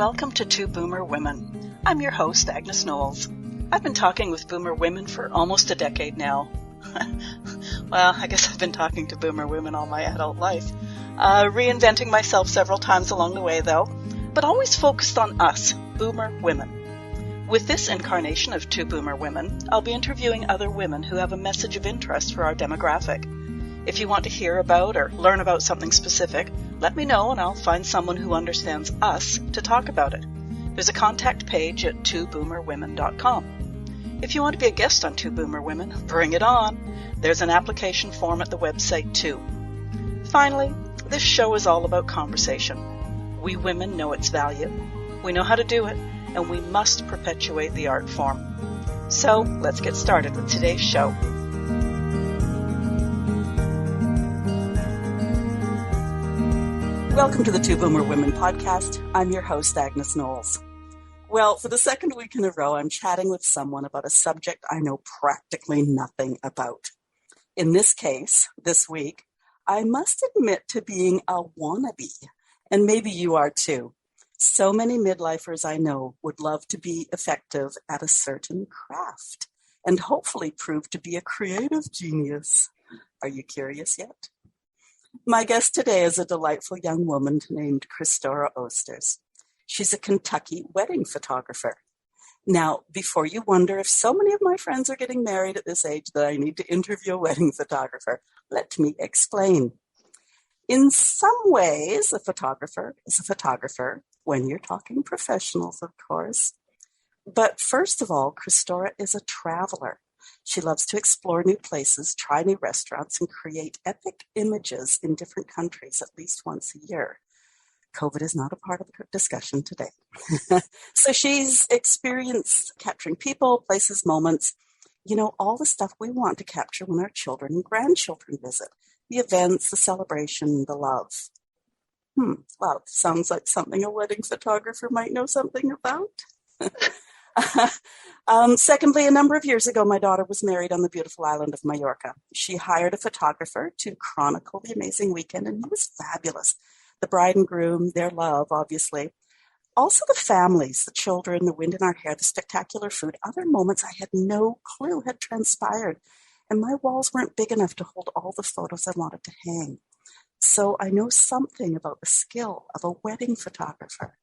welcome to Two Boomer Women. I'm your host, Agnes. I've been talking with Boomer women for almost a decade now. Well, I guess I've been talking to Boomer women all my adult life. Reinventing myself several times along the way, though, but always focused on us, Boomer women. With this incarnation of Two Boomer Women, I'll be interviewing other women who have a message of interest for our demographic. If you want to hear about or learn about something specific, let me know and I'll find someone who understands us to talk about it. There's a contact page at twoboomerwomen.com. If you want to be a guest on Two Boomer Women, bring it on. There's an application form at the website too. Finally, this show is all about conversation. We women know its value. We know how to do it, and we must perpetuate the art form. So let's get started with today's show. Welcome to the Two Boomer Women podcast. I'm your host, Agnes. Well, for the second week in a row, I'm chatting with someone about a subject I know practically nothing about. In this case, this week, I must admit to being a wannabe, and maybe you are too. So many midlifers I know would love to be effective at a certain craft and hopefully prove to be a creative genius. Are you curious yet? My guest today is a delightful young woman named Christora Osters. She's a Kentucky wedding photographer. Now, before you wonder if so many of my friends are getting married at this age that I need to interview a wedding photographer, let me explain. In some ways, a photographer is a photographer when you're talking professionals, of course. But first of all, Christora is a traveler. She loves to explore new places, try new restaurants, and create epic images in different countries at least once a year. COVID is not a part of the discussion today. So she's experienced capturing people, places, moments, all the stuff we want to capture when our children and grandchildren visit. The events, the celebration, the love. Love sounds like something a wedding photographer might know something about. Secondly, a number of years ago, my daughter was married on the beautiful island of Mallorca. She hired a photographer to chronicle the amazing weekend, and he was fabulous. The bride and groom, their love, obviously. Also the families, the children, the wind in our hair, the spectacular food, other moments I had no clue had transpired. And my walls weren't big enough to hold all the photos I wanted to hang. So I know something about the skill of a wedding photographer.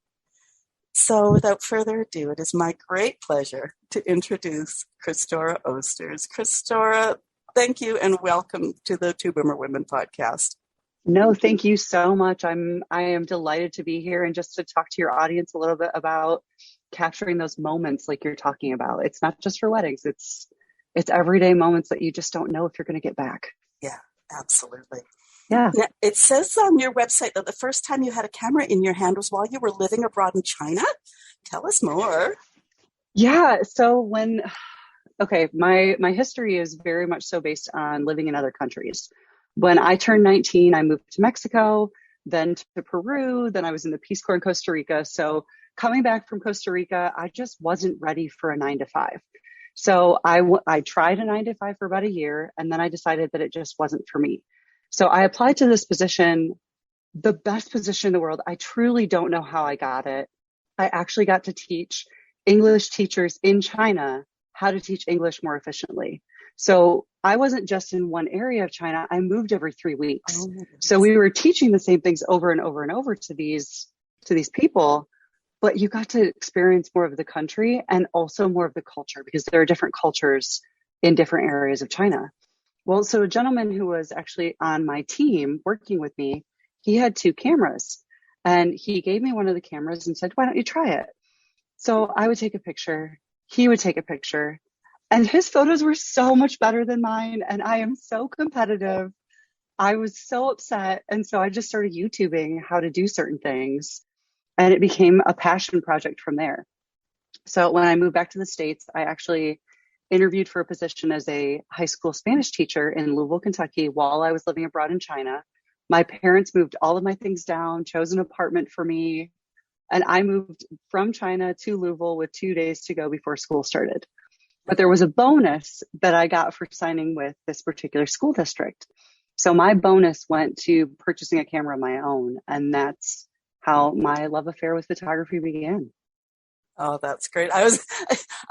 So without further ado, it is my great pleasure to introduce Christora Osters. Christora, thank you and welcome to the Two Boomer Women podcast. No, thank you so much. I am delighted to be here and just to talk to your audience a little bit about capturing those moments like you're talking about. It's not just for weddings. It's everyday moments that you just don't know if you're going to get back. Yeah, absolutely. Yeah. Now, it says on your website that the first time you had a camera in your hand was while you were living abroad in China. Tell us more. Yeah. So my history is very much so based on living in other countries. When I turned 19, I moved to Mexico, then to Peru, then I was in the Peace Corps in Costa Rica. So coming back from Costa Rica, I just wasn't ready for a 9-to-5. So I tried a 9-to-5 for about a year, and then I decided that it just wasn't for me. So I applied to this position, the best position in the world. I truly don't know how I got it. I actually got to teach English teachers in China how to teach English more efficiently. So I wasn't just in one area of China. I moved every 3 weeks. So we were teaching the same things over and over and over to these people, but you got to experience more of the country and also more of the culture because there are different cultures in different areas of China. Well, so a gentleman who was actually on my team working with me, he had 2 cameras and he gave me one of the cameras and said, why don't you try it? So I would take a picture. He would take a picture. And his photos were so much better than mine. And I am so competitive. I was so upset. And so I just started YouTubing how to do certain things. And it became a passion project from there. So when I moved back to the States, I actually interviewed for a position as a high school Spanish teacher in Louisville, Kentucky, while I was living abroad in China. My parents moved all of my things down, chose an apartment for me. And I moved from China to Louisville with 2 days to go before school started. But there was a bonus that I got for signing with this particular school district. So my bonus went to purchasing a camera of my own. And that's how my love affair with photography began. Oh, that's great. I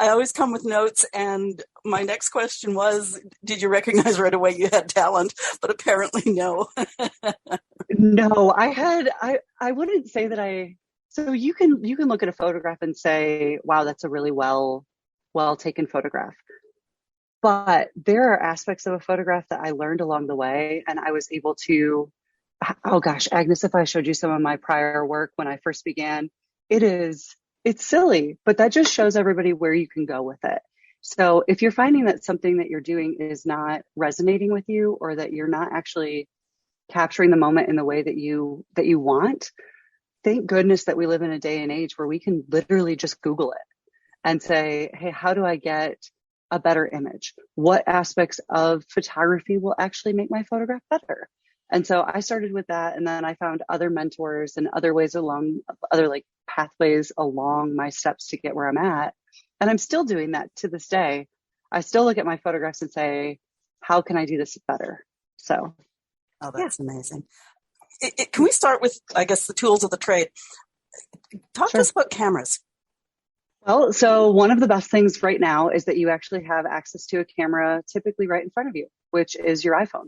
always come with notes, and my next question was, did you recognize right away you had talent? But apparently no. No, I wouldn't say that so you can look at a photograph and say, wow, that's a really well taken photograph. But there are aspects of a photograph that I learned along the way, and I was able to, oh gosh, Agnes, if I showed you some of my prior work when I first began, it's silly, but that just shows everybody where you can go with it. So if you're finding that something that you're doing is not resonating with you, or that you're not actually capturing the moment in the way that you want, thank goodness that we live in a day and age where we can literally just Google it and say, hey, how do I get a better image? What aspects of photography will actually make my photograph better? And so I started with that. And then I found other mentors and other ways along, other like pathways along my steps to get where I'm at. And I'm still doing that to this day. I still look at my photographs and say, how can I do this better? So. Oh, that's amazing. Can we start with, I guess, the tools of the trade? Talk to us about cameras. Well, so one of the best things right now is that you actually have access to a camera typically right in front of you, which is your iPhone.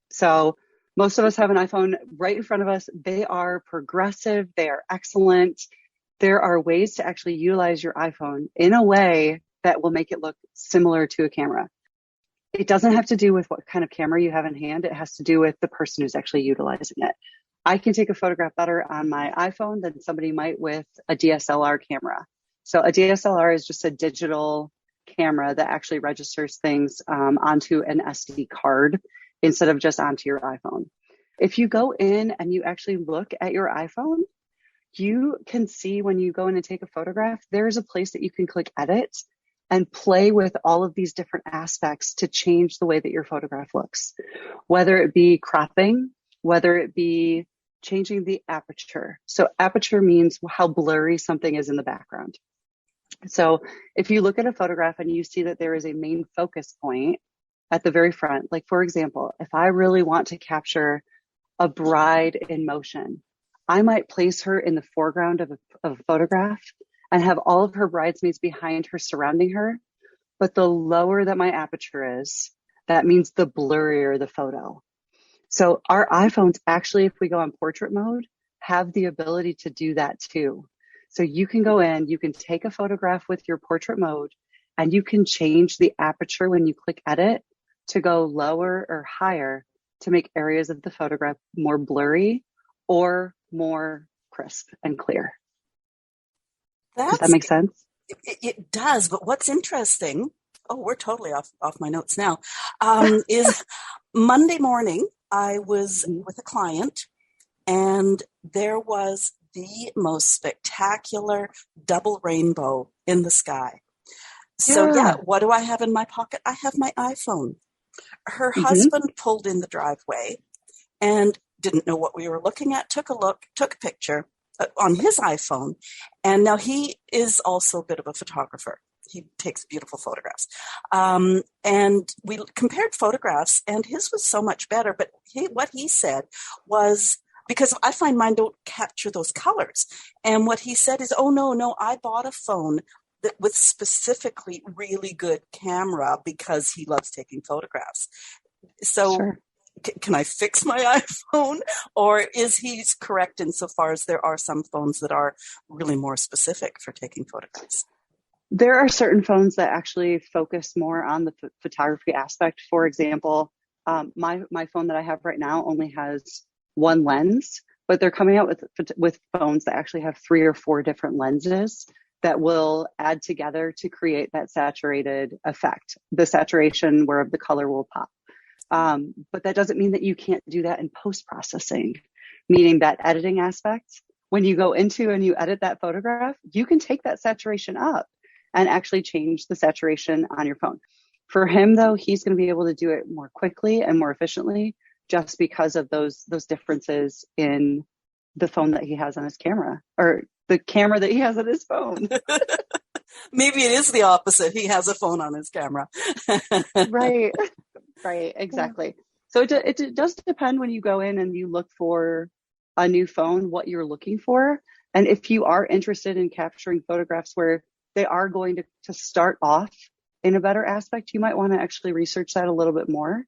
So most of us have an iPhone right in front of us. They are progressive. They are excellent. There are ways to actually utilize your iPhone in a way that will make it look similar to a camera. It doesn't have to do with what kind of camera you have in hand. It has to do with the person who's actually utilizing it. I can take a photograph better on my iPhone than somebody might with a DSLR camera. So a DSLR is just a digital camera that actually registers things onto an SD card instead of just onto your iPhone. If you go in and you actually look at your iPhone, you can see when you go in and take a photograph, there's a place that you can click edit and play with all of these different aspects to change the way that your photograph looks, whether it be cropping, whether it be changing the aperture. So aperture means how blurry something is in the background. So if you look at a photograph and you see that there is a main focus point at the very front, like for example, if I really want to capture a bride in motion, I might place her in the foreground of a photograph and have all of her bridesmaids behind her surrounding her. But the lower that my aperture is, that means the blurrier the photo. So our iPhones actually, if we go on portrait mode, have the ability to do that too. So you can go in, you can take a photograph with your portrait mode, and you can change the aperture when you click edit to go lower or higher to make areas of the photograph more blurry or more crisp and clear. Does that make sense? It does, but what's interesting, we're totally off my notes now, is Monday morning, I was with a client, and there was the most spectacular double rainbow in the sky. So yeah, what do I have in my pocket? I have my iPhone. Her husband pulled in the driveway and didn't know what we were looking at, took a look, took a picture on his iPhone. And now he is also a bit of a photographer. He takes beautiful photographs. And we compared photographs, and his was so much better. But what he said was, because I find mine don't capture those colors. And what he said is, oh, no, I bought a phone with specifically really good camera because he loves taking photographs. So can I fix my iPhone? Or is he correct insofar as there are some phones that are really more specific for taking photographs? There are certain phones that actually focus more on the photography aspect. For example, my phone that I have right now only has one lens, but they're coming out with phones that actually have 3 or 4 different lenses that will add together to create that saturated effect, the saturation where the color will pop. But that doesn't mean that you can't do that in post-processing, meaning that editing aspect. When you go into and you edit that photograph, you can take that saturation up and actually change the saturation on your phone. For him, though, he's going to be able to do it more quickly and more efficiently just because of those differences in the phone that he has on his camera, or the camera that he has on his phone. Maybe it is the opposite. He has a phone on his camera. Right, exactly. So it does depend when you go in and you look for a new phone what you're looking for. And if you are interested in capturing photographs where they are going to start off in a better aspect, you might want to actually research that a little bit more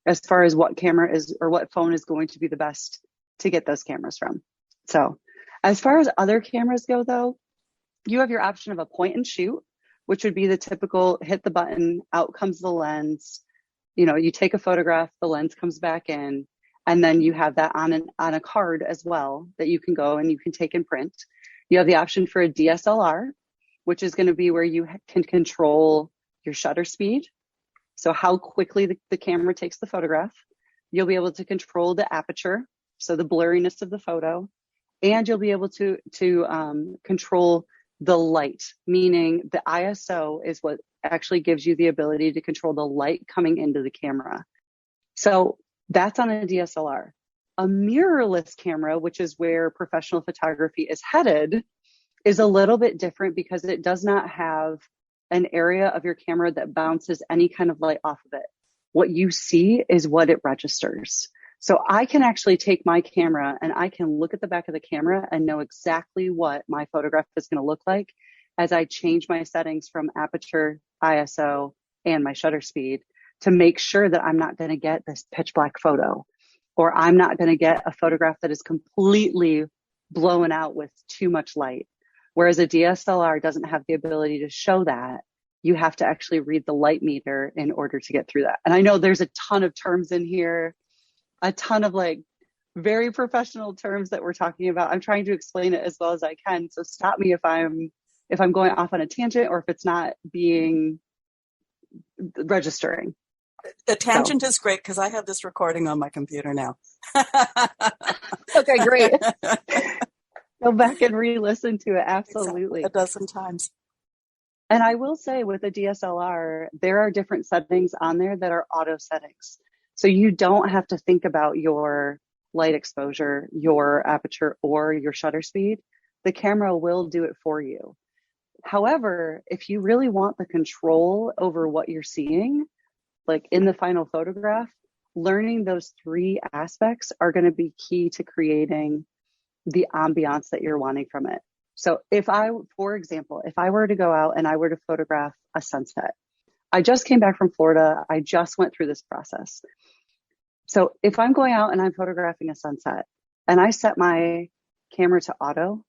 as far as what camera is or what phone is going to be the best to get those cameras from. So as far as other cameras go, though, you have your option of a point and shoot, which would be the typical hit the button, out comes the lens. You know, you take a photograph, the lens comes back in, and then you have that on a card as well that you can go and you can take and print. You have the option for a DSLR, which is going to be where you can control your shutter speed. So how quickly the camera takes the photograph. You'll be able to control the aperture, so the blurriness of the photo, and you'll be able to control the light, meaning the ISO is what actually gives you the ability to control the light coming into the camera. So that's on a DSLR. A mirrorless camera, which is where professional photography is headed, is a little bit different because it does not have an area of your camera that bounces any kind of light off of it. What you see is what it registers. So I can actually take my camera and I can look at the back of the camera and know exactly what my photograph is going to look like as I change my settings from aperture, ISO, and my shutter speed to make sure that I'm not going to get this pitch black photo, or I'm not going to get a photograph that is completely blown out with too much light. Whereas a DSLR doesn't have the ability to show that. You have to actually read the light meter in order to get through that. And I know there's a ton of terms in here, a ton of like very professional terms that we're talking about. I'm trying to explain it as well as I can. So stop me if I'm going off on a tangent or if it's not being registering. The tangent is great because I have this recording on my computer now. Okay, great. Go back and re-listen to it. Absolutely. Exactly. A dozen times. And I will say with a DSLR, there are different settings on there that are auto settings. So you don't have to think about your light exposure, your aperture, or your shutter speed. The camera will do it for you. However, if you really want the control over what you're seeing, like in the final photograph, learning those three aspects are going to be key to creating the ambiance that you're wanting from it. So for example, if I were to go out and I were to photograph a sunset, I just came back from Florida. I just went through this process. So if I'm going out and I'm photographing a sunset and I set my camera to auto,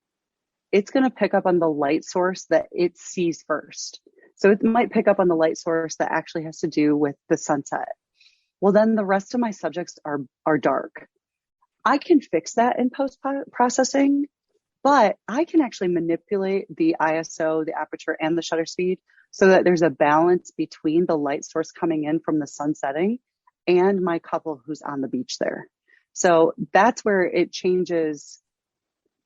it's going to pick up on the light source that it sees first. So it might pick up on the light source that actually has to do with the sunset. Well, then the rest of my subjects are dark. I can fix that in post-processing, but I can actually manipulate the ISO, the aperture, and the shutter speed so that there's a balance between the light source coming in from the sun setting and my couple who's on the beach there. So that's where it changes,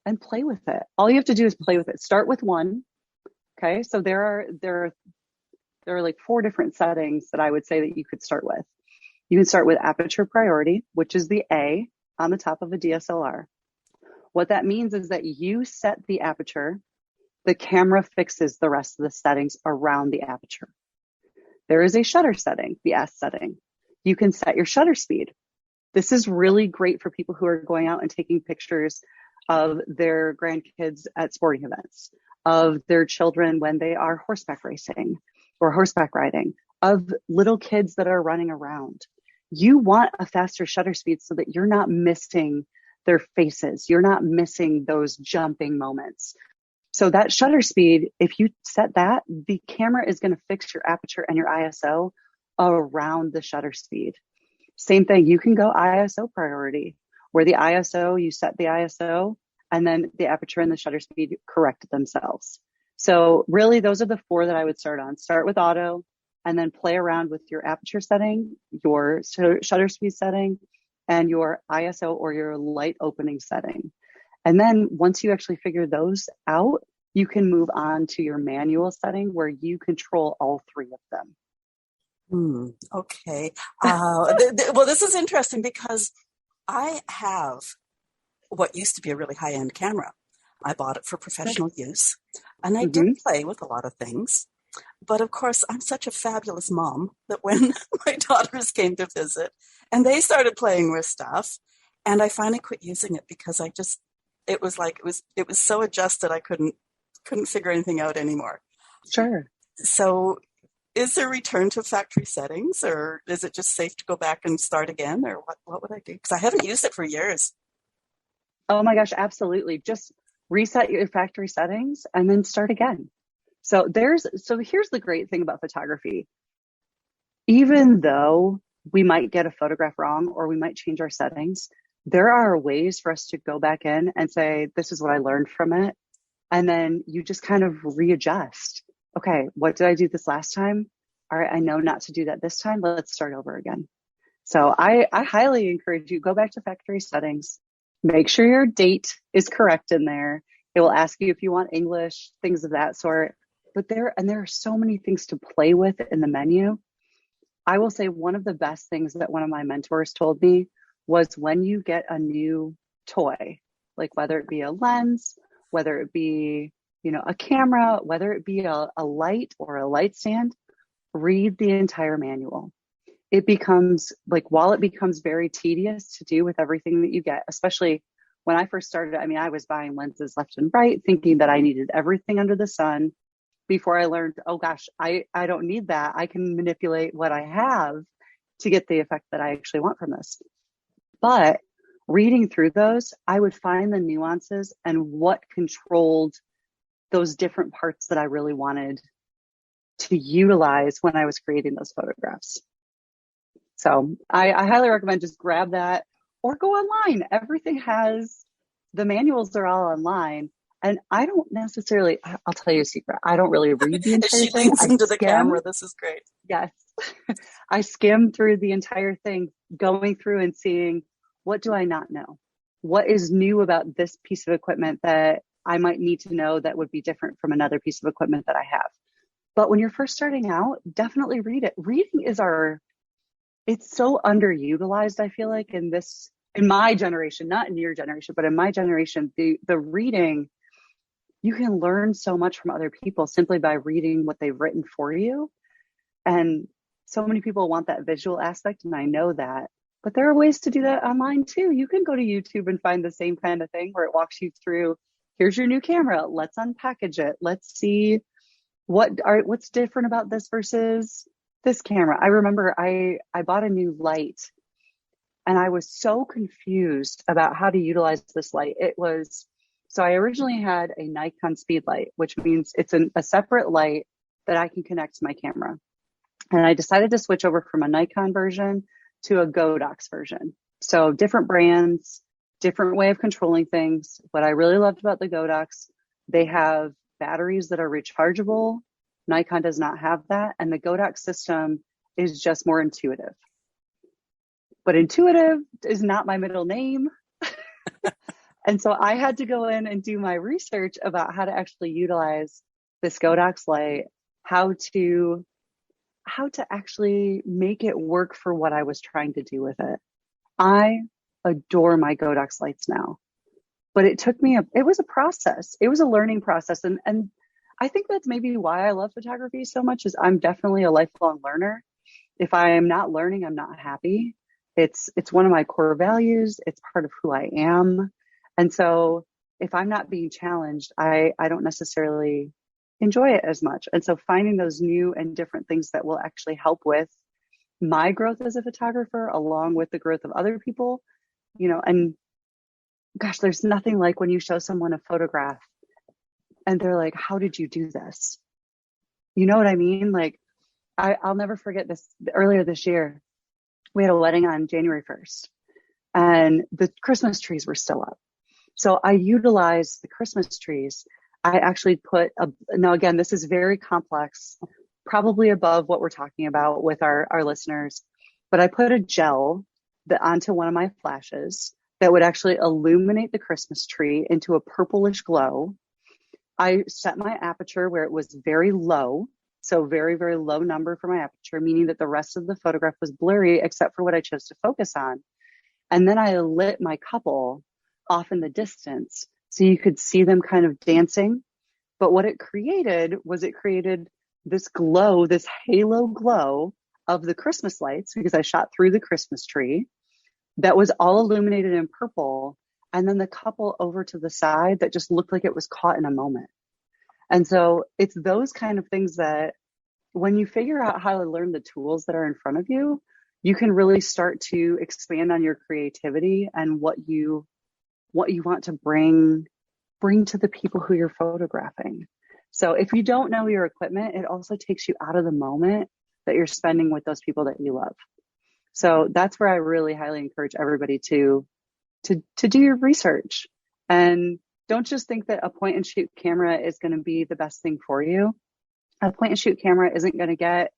and play with it. All you have to do is play with it. Start with one. Okay. So there are like 4 different settings that I would say that you could start with. You can start with aperture priority, which is the A on the top of a DSLR. What that means is that you set the aperture, the camera fixes the rest of the settings around the aperture. There is a shutter setting, the S setting. You can set your shutter speed. This is really great for people who are going out and taking pictures of their grandkids at sporting events, of their children when they are horseback racing or horseback riding, of little kids that are running around. You want a faster shutter speed so that you're not missing their faces. You're not missing those jumping moments. So that shutter speed, if you set that, the camera is going to fix your aperture and your ISO around the shutter speed. Same thing, you can go ISO priority, where the ISO, you set the ISO, and then the aperture and the shutter speed correct themselves. So really, those are the 4 that I would start on. Start with auto, and then play around with your aperture setting, your shutter speed setting, and your ISO or your light opening setting. And then once you actually figure those out, you can move on to your manual setting where you control all 3 of them. Okay. Well, this is interesting because I have what used to be a really high-end camera. I bought it for professional use, and I did play with a lot of things. But of course, I'm such a fabulous mom that when my daughters came to visit and they started playing with stuff, And I finally quit using it because it was like, it was so adjusted. I couldn't figure anything out anymore. Sure. So is there return to factory settings, or is it just safe to go back and start again, or what would I do? Because I haven't used it for years. Oh my gosh, absolutely. Just reset your factory settings and then start again. So here's the great thing about photography. Even though we might get a photograph wrong or we might change our settings, there are ways for us to go back in and say, this is what I learned from it. And then you just kind of readjust. Okay, what did I do this last time? All right, I know not to do that this time. Let's start over again. So I highly encourage you, go back to factory settings, make sure your date is correct in there. It will ask you if you want English, things of that sort. But there are so many things to play with in the menu. I will say one of the best things that one of my mentors told me was when you get a new toy, like whether it be a lens, whether it be, a camera, whether it be a light or a light stand, read the entire manual. It becomes while it becomes very tedious to do with everything that you get, especially when I first started, I was buying lenses left and right, thinking that I needed everything under the sun before I learned, oh gosh, I don't need that. I can manipulate what I have to get the effect that I actually want from this. But reading through those, I would find the nuances and what controlled those different parts that I really wanted to utilize when I was creating those photographs. So I highly recommend just grab that or go online. The manuals are all online. And I don't necessarily, I'll tell you a secret. I don't really read the entire She thing. leans into the camera. This is great. Yes. I skim through the entire thing, going through and seeing, what do I not know? What is new about this piece of equipment that I might need to know that would be different from another piece of equipment that I have? But when you're first starting out, definitely read it. Reading it's so underutilized, I feel like, in my generation, not in your generation, but in my generation, the reading, you can learn so much from other people simply by reading what they've written for you. And so many people want that visual aspect, and I know that. But there are ways to do that online too. You can go to YouTube and find the same kind of thing where it walks you through, here's your new camera, let's unpackage it. Let's see what's different about this versus this camera. I remember I bought a new light and I was so confused about how to utilize this light. So I originally had a Nikon speed light, which means it's a separate light that I can connect to my camera. And I decided to switch over from a Nikon version to a Godox version. So different brands, different way of controlling things. What I really loved about the Godox, they have batteries that are rechargeable. Nikon does not have that. And the Godox system is just more intuitive. But intuitive is not my middle name. And so I had to go in and do my research about how to actually utilize this Godox light, how to actually make it work for what I was trying to do with it. I adore my Godox lights now, but it was a process. It was a learning process. And I think that's maybe why I love photography so much, is I'm definitely a lifelong learner. If I am not learning, I'm not happy. It's one of my core values. It's part of who I am. And so if I'm not being challenged, I don't necessarily enjoy it as much. And so finding those new and different things that will actually help with my growth as a photographer, along with the growth of other people, and gosh, there's nothing like when you show someone a photograph and they're like, how did you do this? You know what I mean? Like, I'll never forget this. Earlier this year, we had a wedding on January 1st and the Christmas trees were still up. So I utilized the Christmas trees. I actually now again, this is very complex, probably above what we're talking about with our listeners, but I put a gel onto one of my flashes that would actually illuminate the Christmas tree into a purplish glow. I set my aperture where it was very low. So very, very low number for my aperture, meaning that the rest of the photograph was blurry except for what I chose to focus on. And then I lit my couple off in the distance so you could see them kind of dancing. But what it created this glow, this halo glow of the Christmas lights, because I shot through the Christmas tree. that was all illuminated in purple. And then the couple over to the side that just looked like it was caught in a moment. And so it's those kind of things that when you figure out how to learn the tools that are in front of you, you can really start to expand on your creativity and what you want to bring to the people who you're photographing. So if you don't know your equipment, it also takes you out of the moment that you're spending with those people that you love. So that's where I really highly encourage everybody to do your research, and don't just think that a point and shoot camera is going to be the best thing for you. A point and shoot camera isn't going to get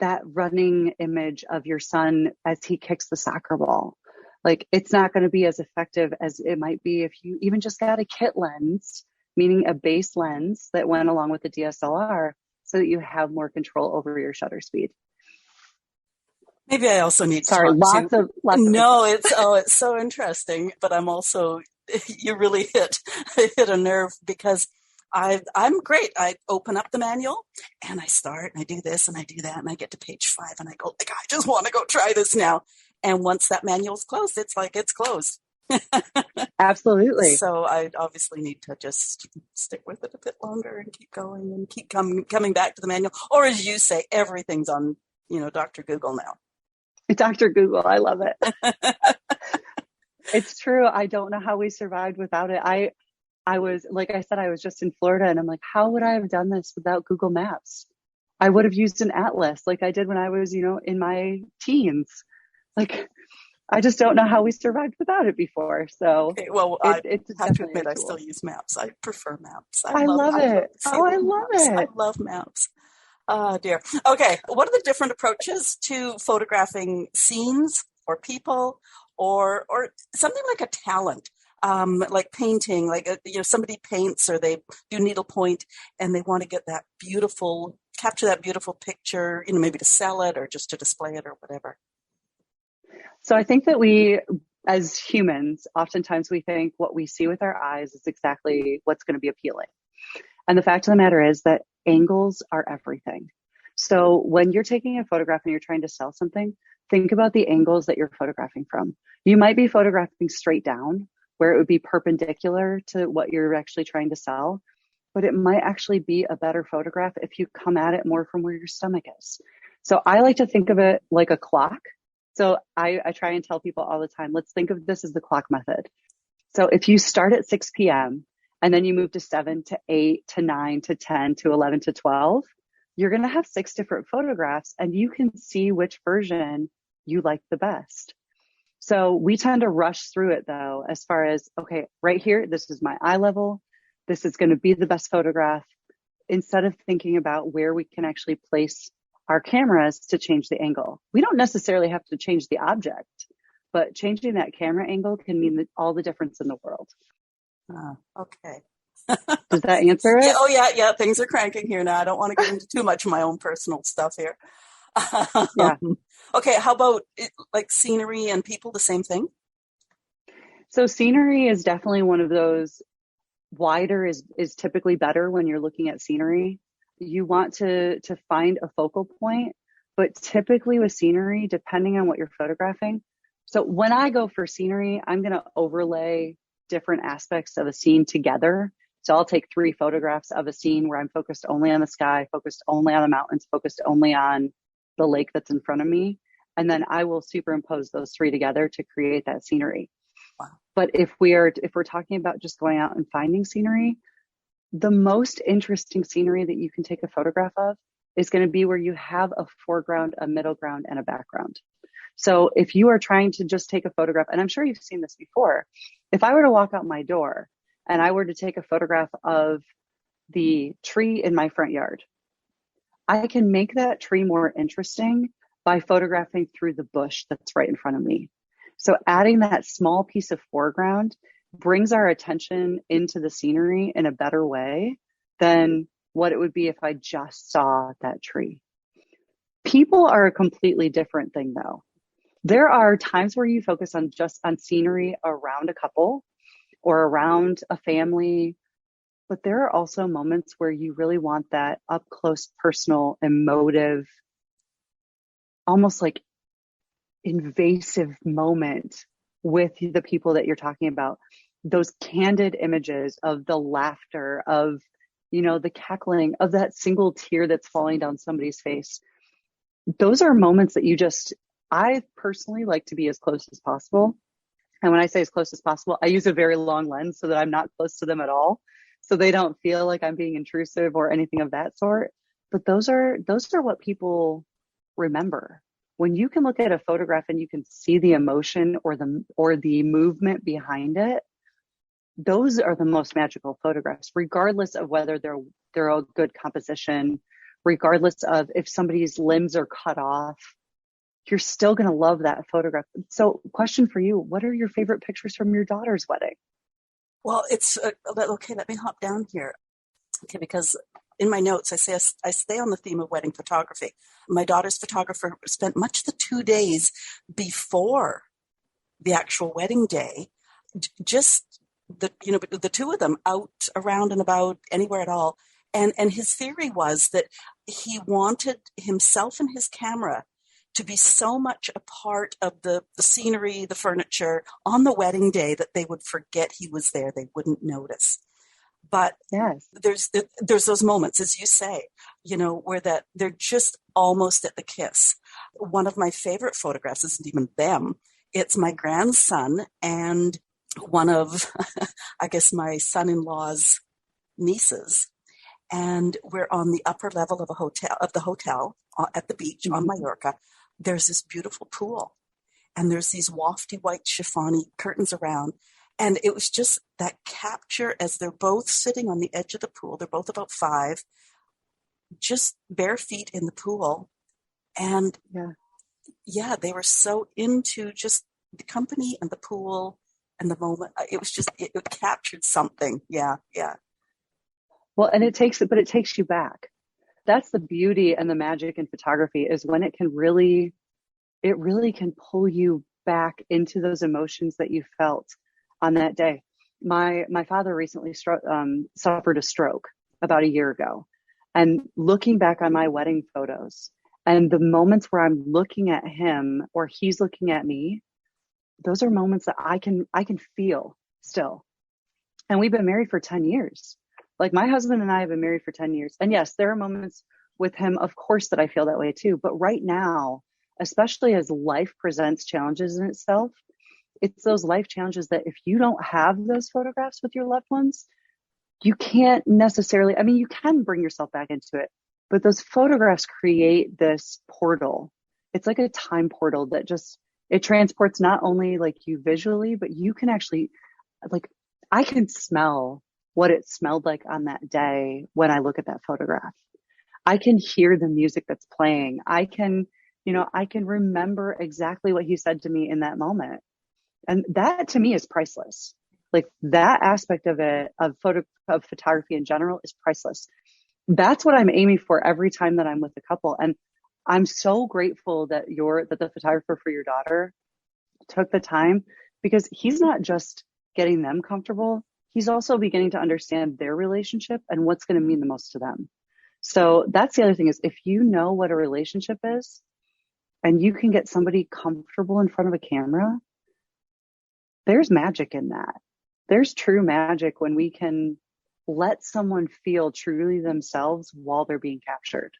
that running image of your son as he kicks the soccer ball. Like, it's not going to be as effective as it might be if you even just got a kit lens, meaning a base lens that went along with the DSLR, so that you have more control over your shutter speed. Maybe I also need to Sorry, talk lots of no, it's so interesting, but I'm also, you really hit a nerve, because I'm great. I open up the manual and I start and I do this and I do that and I get to page 5 and I go, like, I just want to go try this now. And once that manual's closed, it's like it's closed. Absolutely. So I obviously need to just stick with it a bit longer and keep going and keep coming back to the manual. Or as you say, everything's on, Dr. Google now. Dr. Google, I love it. It's true. I don't know how we survived without it. I was, like I said, I was just in Florida and I'm like, how would I have done this without Google Maps? I would have used an atlas like I did when I was, in my teens. Like, I just don't know how we survived without it before. So, okay, well, it's I have to admit, I still use maps. I prefer maps. I love it. I love it. I love maps. Oh, dear. Okay. What are the different approaches to photographing scenes or people, or something like a talent, like painting, like, somebody paints or they do needlepoint and they want to get capture that beautiful picture, maybe to sell it or just to display it or whatever. So I think that we, as humans, oftentimes we think what we see with our eyes is exactly what's going to be appealing. And the fact of the matter is that angles are everything. So when you're taking a photograph and you're trying to sell something, think about the angles that you're photographing from. You might be photographing straight down, where it would be perpendicular to what you're actually trying to sell, but it might actually be a better photograph if you come at it more from where your stomach is. So I like to think of it like a clock. So I try and tell people all the time, let's think of this as the clock method. So if you start at 6 p.m., and then you move to 7 to 8 to 9 to 10 to 11 to 12, you're going to have 6 different photographs and you can see which version you like the best. So we tend to rush through it though, as far as, okay, right here, this is my eye level. This is going to be the best photograph, instead of thinking about where we can actually place our cameras to change the angle. We don't necessarily have to change the object, but changing that camera angle can mean all the difference in the world. Okay. Does that answer it? Yeah, oh yeah. Things are cranking here now. I don't want to get into too much of my own personal stuff here. Yeah. Okay. How about like scenery and people? The same thing. So scenery is definitely one of those. Wider is typically better when you're looking at scenery. You want to find a focal point, but typically with scenery, depending on what you're photographing. So when I go for scenery, I'm going to overlay different aspects of a scene together. So I'll take 3 photographs of a scene where I'm focused only on the sky, focused only on the mountains, focused only on the lake that's in front of me. And then I will superimpose those 3 together to create that scenery. Wow. But if we're talking about just going out and finding scenery, the most interesting scenery that you can take a photograph of is going to be where you have a foreground, a middle ground, and a background. So if you are trying to just take a photograph, and I'm sure you've seen this before, if I were to walk out my door and I were to take a photograph of the tree in my front yard, I can make that tree more interesting by photographing through the bush that's right in front of me. So adding that small piece of foreground brings our attention into the scenery in a better way than what it would be if I just saw that tree. People are a completely different thing though. There are times where you focus on scenery around a couple or around a family, but there are also moments where you really want that up close, personal, emotive, almost like invasive moment with the people that you're talking about. Those candid images of the laughter, of, the cackling, of that single tear that's falling down somebody's face. Those are moments that I personally like to be as close as possible. And when I say as close as possible, I use a very long lens so that I'm not close to them at all. So they don't feel like I'm being intrusive or anything of that sort. But those are what people remember. When you can look at a photograph and you can see the emotion or the movement behind it, those are the most magical photographs, regardless of whether they're a good composition, regardless of if somebody's limbs are cut off. You're still going to love that photograph. So, question for you, what are your favorite pictures from your daughter's wedding? Well, it's okay. Let me hop down here. Okay, because in my notes, I stay on the theme of wedding photography. My daughter's photographer spent much of the 2 days before the actual wedding day, just the two of them out around and about anywhere at all. And his theory was that he wanted himself and his camera to be so much a part of the scenery, the furniture on the wedding day that they would forget he was there. They wouldn't notice. But yes, there's those moments, as you say, where that they're just almost at the kiss. One of my favorite photographs isn't even them. It's my grandson and one of, I guess, my son-in-law's nieces. And we're on the upper level of the hotel at the beach on Mallorca. There's this beautiful pool, and there's these wafty white chiffony curtains around. And it was just that capture as they're both sitting on the edge of the pool. They're both about 5, just bare feet in the pool. And yeah, they were so into just the company and the pool and the moment. It was just, it captured something. Yeah. Well, and it takes you back. That's the beauty and the magic in photography, is when it really can pull you back into those emotions that you felt on that day. My father recently suffered a stroke about a year ago, and looking back on my wedding photos and the moments where I'm looking at him or he's looking at me, those are moments that I can feel still. And we've been married for 10 years. Like, my husband and I have been married for 10 years. And yes, there are moments with him, of course, that I feel that way too. But right now, especially as life presents challenges in itself, it's those life challenges that if you don't have those photographs with your loved ones, you can't necessarily, you can bring yourself back into it, but those photographs create this portal. It's like a time portal that it transports not only like you visually, but you can actually, like, I can smell what it smelled like on that day when I look at that photograph. I can hear the music that's playing. I can remember exactly what he said to me in that moment. And that to me is priceless. Like, that aspect of it, of photography in general, is priceless. That's what I'm aiming for every time that I'm with a couple. And I'm so grateful that the photographer for your daughter took the time, because he's not just getting them comfortable. He's also beginning to understand their relationship and what's going to mean the most to them. So that's the other thing, is if you know what a relationship is and you can get somebody comfortable in front of a camera, there's magic in that. There's true magic when we can let someone feel truly themselves while they're being captured.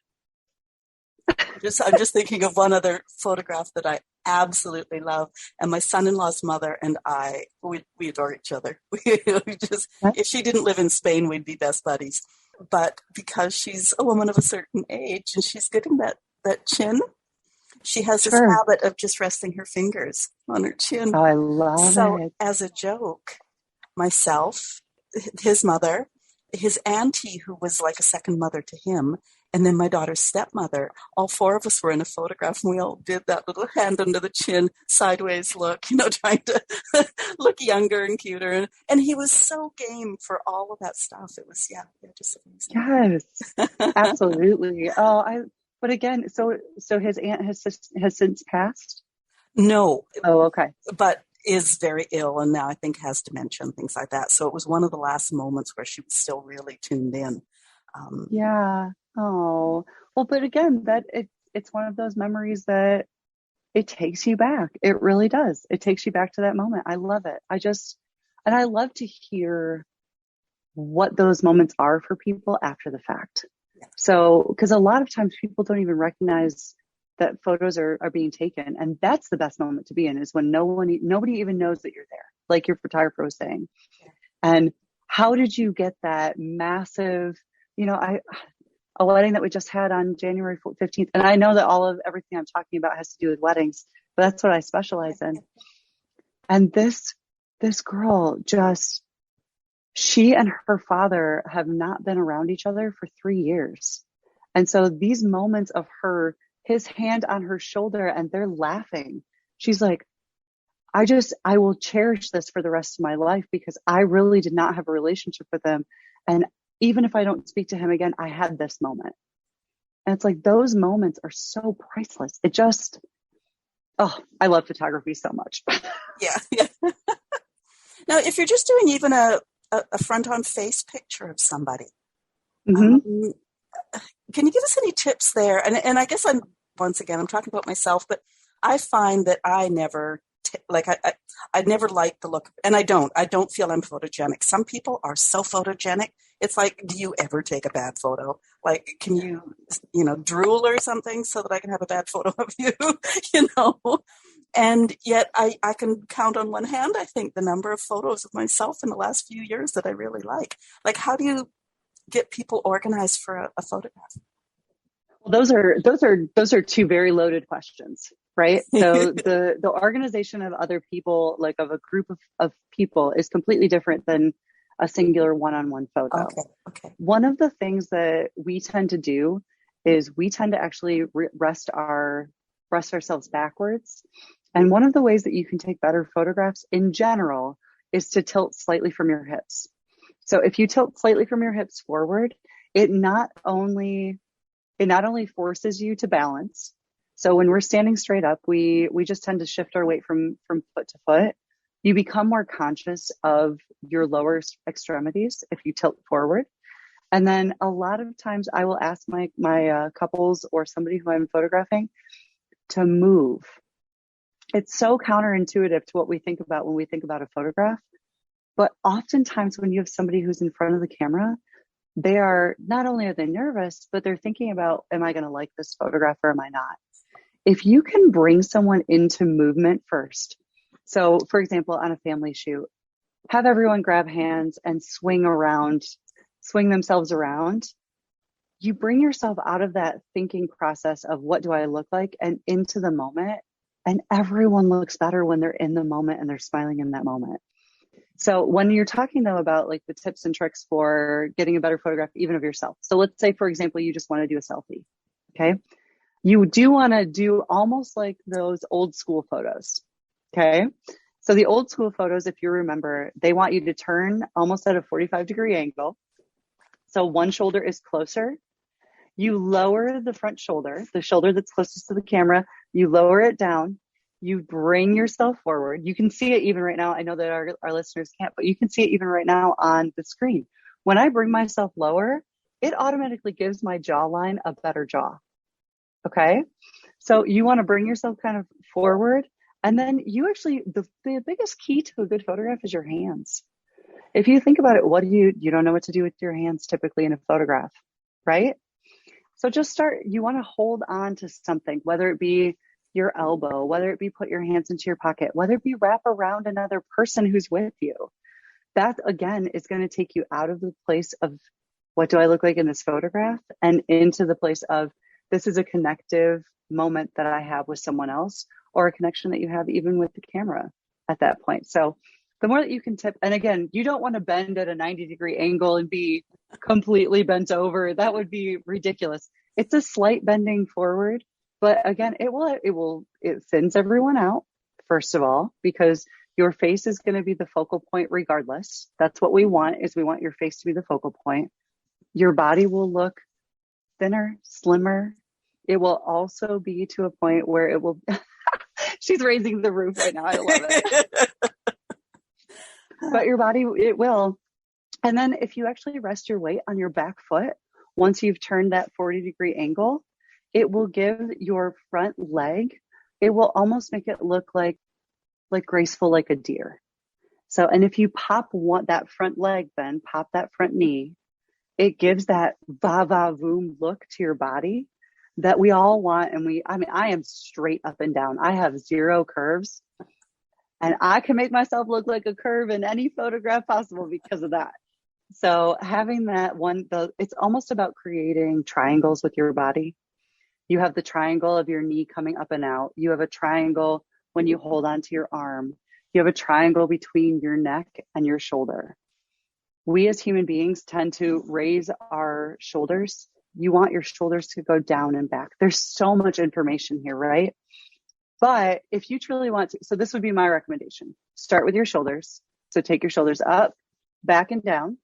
I'm just thinking of one other photograph that I absolutely love. And my son-in-law's mother and I, we adore each other. If she didn't live in Spain, we'd be best buddies. But because she's a woman of a certain age and she's getting that chin, she has this habit of just resting her fingers on her chin. Oh, I love it. So as a joke, myself, his mother, his auntie, who was like a second mother to him, and then my daughter's stepmother, all 4 of us were in a photograph, and we all did that little hand under the chin, sideways look, trying to look younger and cuter. And he was so game for all of that stuff. It was, just amazing. Yes, absolutely. But again, so his aunt has since passed? No. Oh, okay. But is very ill, and now I think has dementia and things like that. So it was one of the last moments where she was still really tuned in. Yeah. Oh, well, but again, it's one of those memories that it takes you back. It really does. It takes you back to that moment. I love it. And I love to hear what those moments are for people after the fact. So, because a lot of times people don't even recognize that photos are being taken. And that's the best moment to be in, is when nobody even knows that you're there, like your photographer was saying. And how did you get that massive, a wedding that we just had on January 15th. And I know that everything I'm talking about has to do with weddings, but that's what I specialize in. And this girl she and her father have not been around each other for 3 years. And so these moments of his hand on her shoulder and they're laughing, she's like, I will cherish this for the rest of my life, because I really did not have a relationship with him. And even if I don't speak to him again, I had this moment. And it's like, those moments are so priceless. I love photography so much. Yeah. Now, if you're just doing even a front-on face picture of somebody, Mm-hmm. Can you give us any tips there? And I guess I'm talking about myself, but I find that I never I'd never liked the look, and I don't feel I'm photogenic. Some people are so photogenic. It's like, do you ever take a bad photo? Like, can you, drool or something so that I can have a bad photo of you, And yet I can count on one hand, I think, the number of photos of myself in the last few years that I really like. Like, how do you get people organized for a photograph? Well, those are two very loaded questions, right? So the organization of other people, like of a group of people, is completely different than a singular one-on-one photo. Okay. One of the things that we tend to do is we tend to actually rest ourselves backwards. And one of the ways that you can take better photographs in general is to tilt slightly from your hips. So if you tilt slightly from your hips forward, it not only forces you to balance. So when we're standing straight up, we just tend to shift our weight from foot to foot. You become more conscious of your lower extremities if you tilt forward. And then a lot of times I will ask my couples or somebody who I'm photographing to move. It's so counterintuitive to what we think about when we think about a photograph. But oftentimes when you have somebody who's in front of the camera, they are, not only are they nervous, but they're thinking about, am I going to like this photograph or am I not? If you can bring someone into movement first. So for example, on a family shoot, have everyone grab hands and swing themselves around. You bring yourself out of that thinking process of what do I look like and into the moment. And everyone looks better when they're in the moment and they're smiling in that moment. So when you're talking though about like the tips and tricks for getting a better photograph, even of yourself. So let's say, for example, you just want to do a selfie. Okay. You do want to do almost like those old school photos. Okay. So the old school photos, if you remember, they want you to turn almost at a 45-degree angle. So one shoulder is closer. You lower the front shoulder, the shoulder that's closest to the camera, you lower it down. You bring yourself forward. You can see it even right now. I know that our listeners can't, but you can see it even right now on the screen. When I bring myself lower, it automatically gives my jawline a better jaw. Okay. So you want to bring yourself kind of forward. And then you actually, the biggest key to a good photograph is your hands. If you think about it, you don't know what to do with your hands typically in a photograph, right? So just you want to hold on to something, whether it be your elbow, whether it be put your hands into your pocket, whether it be wrap around another person who's with you. That again is going to take you out of the place of what do I look like in this photograph and into the place of this is a connective moment that I have with someone else, or a connection that you have even with the camera at that point. So the more that you can tip, and again, you don't want to bend at a 90-degree angle and be completely bent over. That would be ridiculous. It's a slight bending forward, but again, it thins everyone out, first of all, because your face is going to be the focal point regardless. That's what we want your face to be the focal point. Your body will look thinner, slimmer. It will also be to a point where it will, she's raising the roof right now. I love it. But your body, it will. And then if you actually rest your weight on your back foot, once you've turned that 40-degree angle, it will give your front leg it will almost make it look like graceful, like a deer. So, and if you pop that front leg, then pop that front knee, it gives that va va voom look to your body that we all want. And I am straight up and down. I have zero curves, and I can make myself look like a curve in any photograph possible because of that. So having that it's almost about creating triangles with your body. You have the triangle of your knee coming up and out. You have a triangle when you hold onto your arm. You have a triangle between your neck and your shoulder. We as human beings tend to raise our shoulders. You want your shoulders to go down and back. There's so much information here, right? But if you truly want to, so this would be my recommendation. Start with your shoulders. So take your shoulders up, back and down,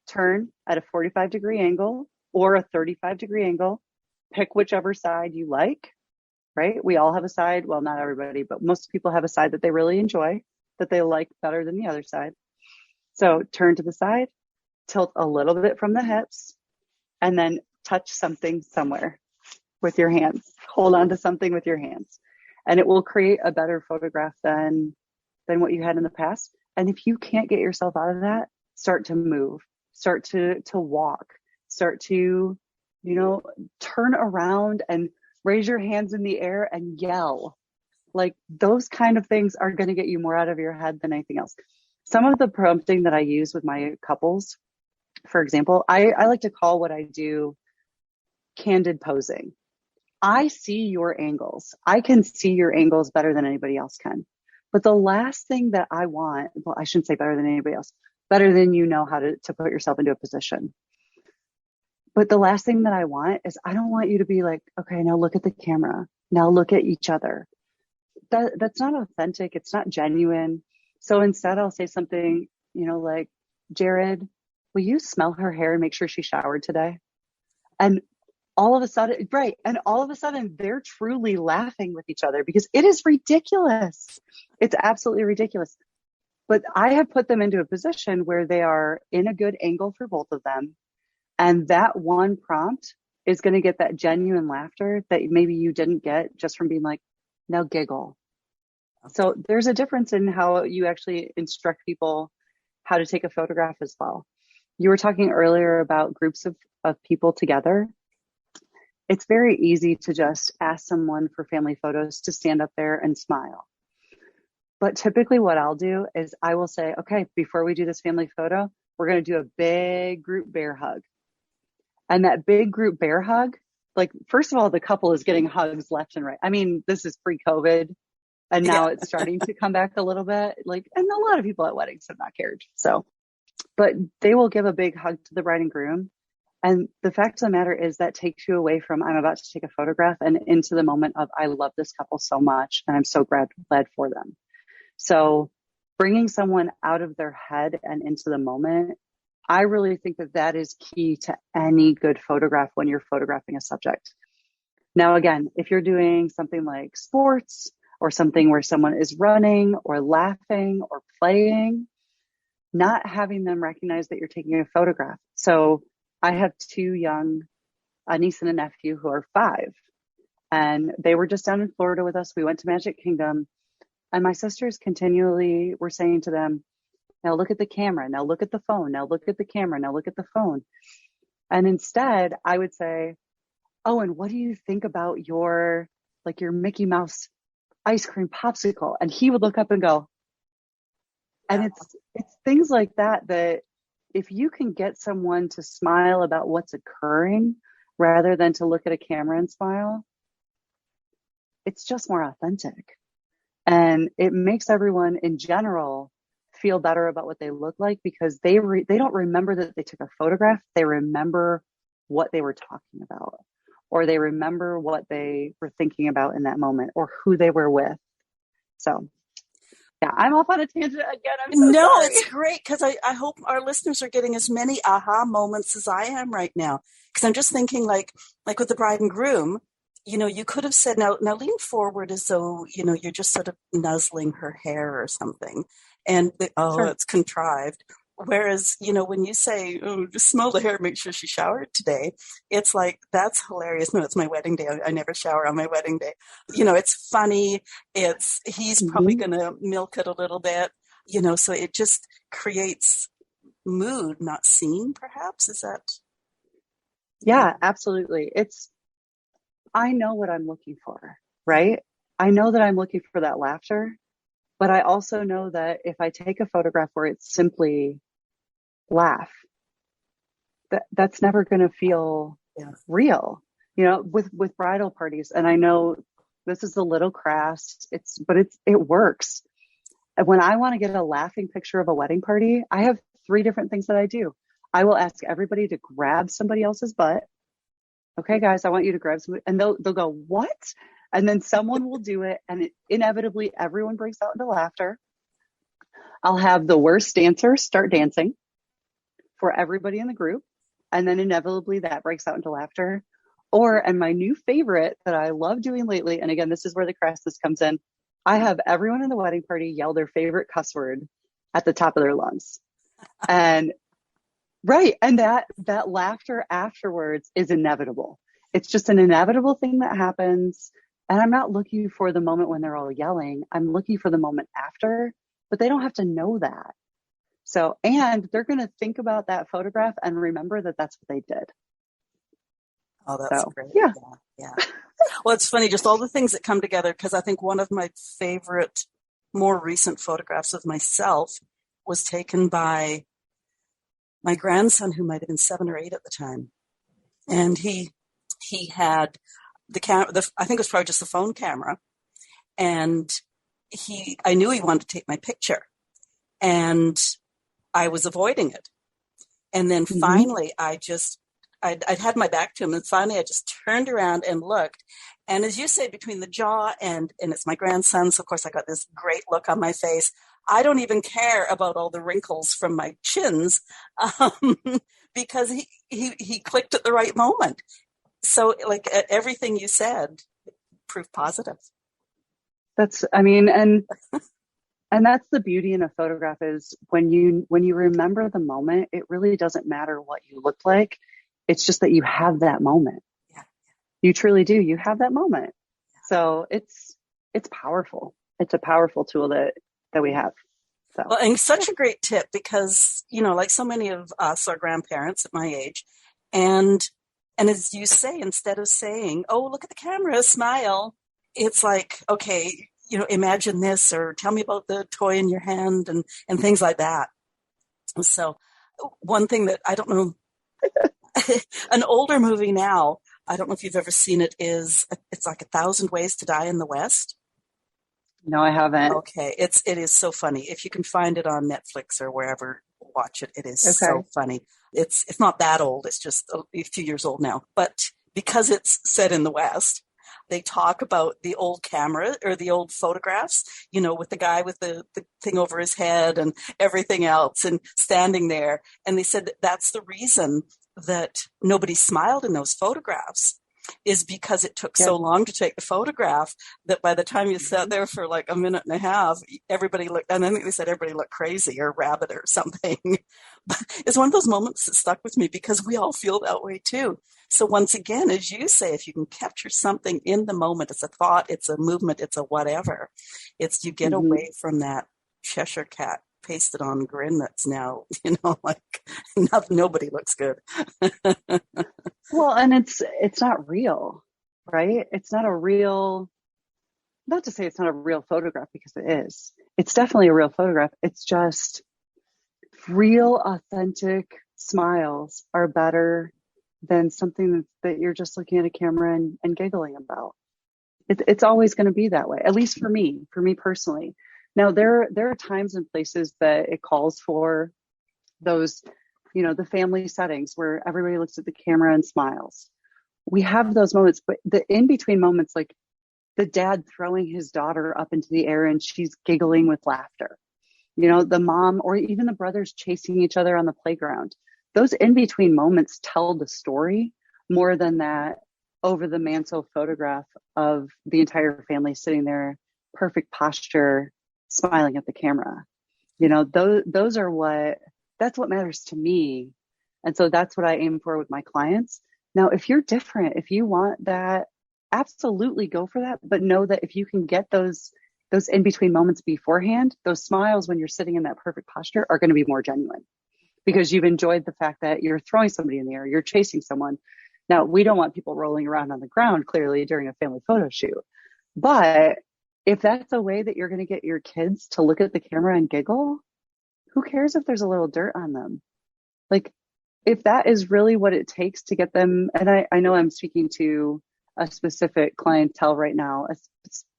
turn at a 45-degree angle or a 35-degree angle. Pick whichever side you like, right? We all have a side. Well, not everybody, but most people have a side that they really enjoy, that they like better than the other side. So turn to the side, tilt a little bit from the hips, and then touch something somewhere with your hands. Hold on to something with your hands. And it will create a better photograph than what you had in the past. And if you can't get yourself out of that, start to move, start to walk, start to, turn around and raise your hands in the air and yell. Like those kind of things are going to get you more out of your head than anything else. Some of the prompting that I use with my couples, for example, I like to call what I do candid posing. I see your angles. I can see your angles better than anybody else can. But the last thing that I want, well, I shouldn't say better than anybody else, better than you know how to put yourself into a position. But the last thing that I want is I don't want you to be like, okay, now look at the camera. Now look at each other. That's not authentic. It's not genuine. So instead I'll say something, like, Jared, will you smell her hair and make sure she showered today? And all of a sudden, right. And all of a sudden they're truly laughing with each other because it is ridiculous. It's absolutely ridiculous. But I have put them into a position where they are in a good angle for both of them. And that one prompt is going to get that genuine laughter that maybe you didn't get just from being like, now giggle. So there's a difference in how you actually instruct people how to take a photograph as well. You were talking earlier about groups of people together. It's very easy to just ask someone for family photos to stand up there and smile. But typically what I'll do is I will say, okay, before we do this family photo, we're going to do a big group bear hug. And that big group bear hug, like, first of all, the couple is getting hugs left and right. I mean, this is pre-COVID. And now it's starting to come back a little bit. And a lot of people at weddings have not cared. So, but they will give a big hug to the bride and groom. And the fact of the matter is that takes you away from, I'm about to take a photograph, and into the moment of, I love this couple so much and I'm so glad for them. So bringing someone out of their head and into the moment, I really think that is key to any good photograph when you're photographing a subject. Now, again, if you're doing something like sports or something where someone is running or laughing or playing, not having them recognize that you're taking a photograph. So I have two young, a niece and a nephew who are 5, and they were just down in Florida with us. We went to Magic Kingdom, and my sisters continually were saying to them, now look at the camera, now look at the phone, now look at the camera, now look at the phone. And instead I would say, oh, and what do you think about your Mickey Mouse ice cream popsicle? And he would look up and go, and it's things like that if you can get someone to smile about what's occurring rather than to look at a camera and smile, it's just more authentic. And it makes everyone in general feel better about what they look like, because they don't remember that they took a photograph. They remember what they were talking about, or they remember what they were thinking about in that moment, or who they were with. So yeah, I'm off on a tangent again. I'm so sorry. It's great, because I hope our listeners are getting as many aha moments as I am right now. Because I'm just thinking, like with the bride and groom, you could have said, now lean forward as though, you're just sort of nuzzling her hair or something. And, Sure. It's contrived. Whereas, when you say, oh, just smell the hair, make sure she showered today, it's like, that's hilarious. No, it's my wedding day. I never shower on my wedding day. It's funny. He's probably Mhm. going to milk it a little bit, so it just creates mood, not scene, perhaps. Is that? Yeah, absolutely. I know what I'm looking for, right? I know that I'm looking for that laughter, but I also know that if I take a photograph where it's simply laugh, that's never going to feel Yeah. real, with bridal parties. And I know this is a little crass, but it works. And when I want to get a laughing picture of a wedding party, I have three different things that I do. I will ask everybody to grab somebody else's butt. Okay, guys, I want you to grab somebody, and they'll go, what? And then someone will do it, and inevitably everyone breaks out into laughter. I'll have the worst dancer start dancing for everybody in the group, and then inevitably that breaks out into laughter. And my new favorite that I love doing lately, and again, this is where the crassness comes in, I have everyone in the wedding party yell their favorite cuss word at the top of their lungs. And right. And that laughter afterwards is inevitable. It's just an inevitable thing that happens. And I'm not looking for the moment when they're all yelling. I'm looking for the moment after, but they don't have to know that. So, and they're going to think about that photograph and remember that that's what they did. Oh, that's So, great. yeah. Yeah. Well, it's funny, just all the things that come together, because I think one of my favorite, more recent photographs of myself was taken by my grandson, who might have been 7 or 8 at the time. And he had the camera, I think it was probably just the phone camera. And I knew he wanted to take my picture, and I was avoiding it. And then finally, I'd had my back to him, and finally I just turned around and looked. And as you say, between the jaw and it's my grandson, so of course I got this great look on my face. I don't even care about all the wrinkles from my chins, because he clicked at the right moment. So, like, everything you said, proof positive. And that's the beauty in a photograph, is when you remember the moment, it really doesn't matter what you look like. It's just that you have that moment. Yeah. You truly do. You have that moment. So it's powerful. It's a powerful tool that we have. So, well, and such a great tip, because, like so many of us are grandparents at my age. And as you say, instead of saying, oh, look at the camera, smile, it's like, okay, imagine this, or tell me about the toy in your hand, and things like that. So one thing that I don't know, an older movie now, I don't know if you've ever seen it, it's like 1,000 Ways to Die in the West. no, I haven't. Okay. It is so funny. If you can find it on Netflix or wherever, watch it. It is so funny. It's not that old. It's just a few years old now, but because it's set in the West, they talk about the old camera or the old photographs, with the guy with the thing over his head and everything else, and standing there. And they said that's the reason that nobody smiled in those photographs, is because it took so long to take the photograph that by the time you sat there for like a minute and a half, everybody looked, and I think they said everybody looked crazy or rabid or something. But it's one of those moments that stuck with me, because we all feel that way too. So once again, as you say, if you can capture something in the moment, it's a thought, it's a movement, it's a whatever, you get away from that Cheshire cat pasted on grin that's now, like nobody looks good. Well, and it's not real, right? It's not a real, not to say it's not a real photograph, because it is. It's definitely a real photograph. It's just real, authentic smiles are better than something that you're just looking at a camera and giggling about. It's always going to be that way, at least for me personally. Now, there are times and places that it calls for those, the family settings where everybody looks at the camera and smiles. We have those moments, but the in-between moments, like the dad throwing his daughter up into the air and she's giggling with laughter, the mom or even the brothers chasing each other on the playground. Those in-between moments tell the story more than that over the mantle photograph of the entire family sitting there, perfect posture, smiling at the camera. Those are what that's what matters to me. And so that's what I aim for with my clients. Now, if you're different, if you want that, absolutely go for that. But know that if you can get those in between moments beforehand, those smiles when you're sitting in that perfect posture are going to be more genuine because you've enjoyed the fact that you're throwing somebody in the air, you're chasing someone. Now, we don't want people rolling around on the ground clearly during a family photo shoot. But if that's a way that you're going to get your kids to look at the camera and giggle, who cares if there's a little dirt on them? Like, if that is really what it takes to get them, and I know I'm speaking to a specific clientele right now,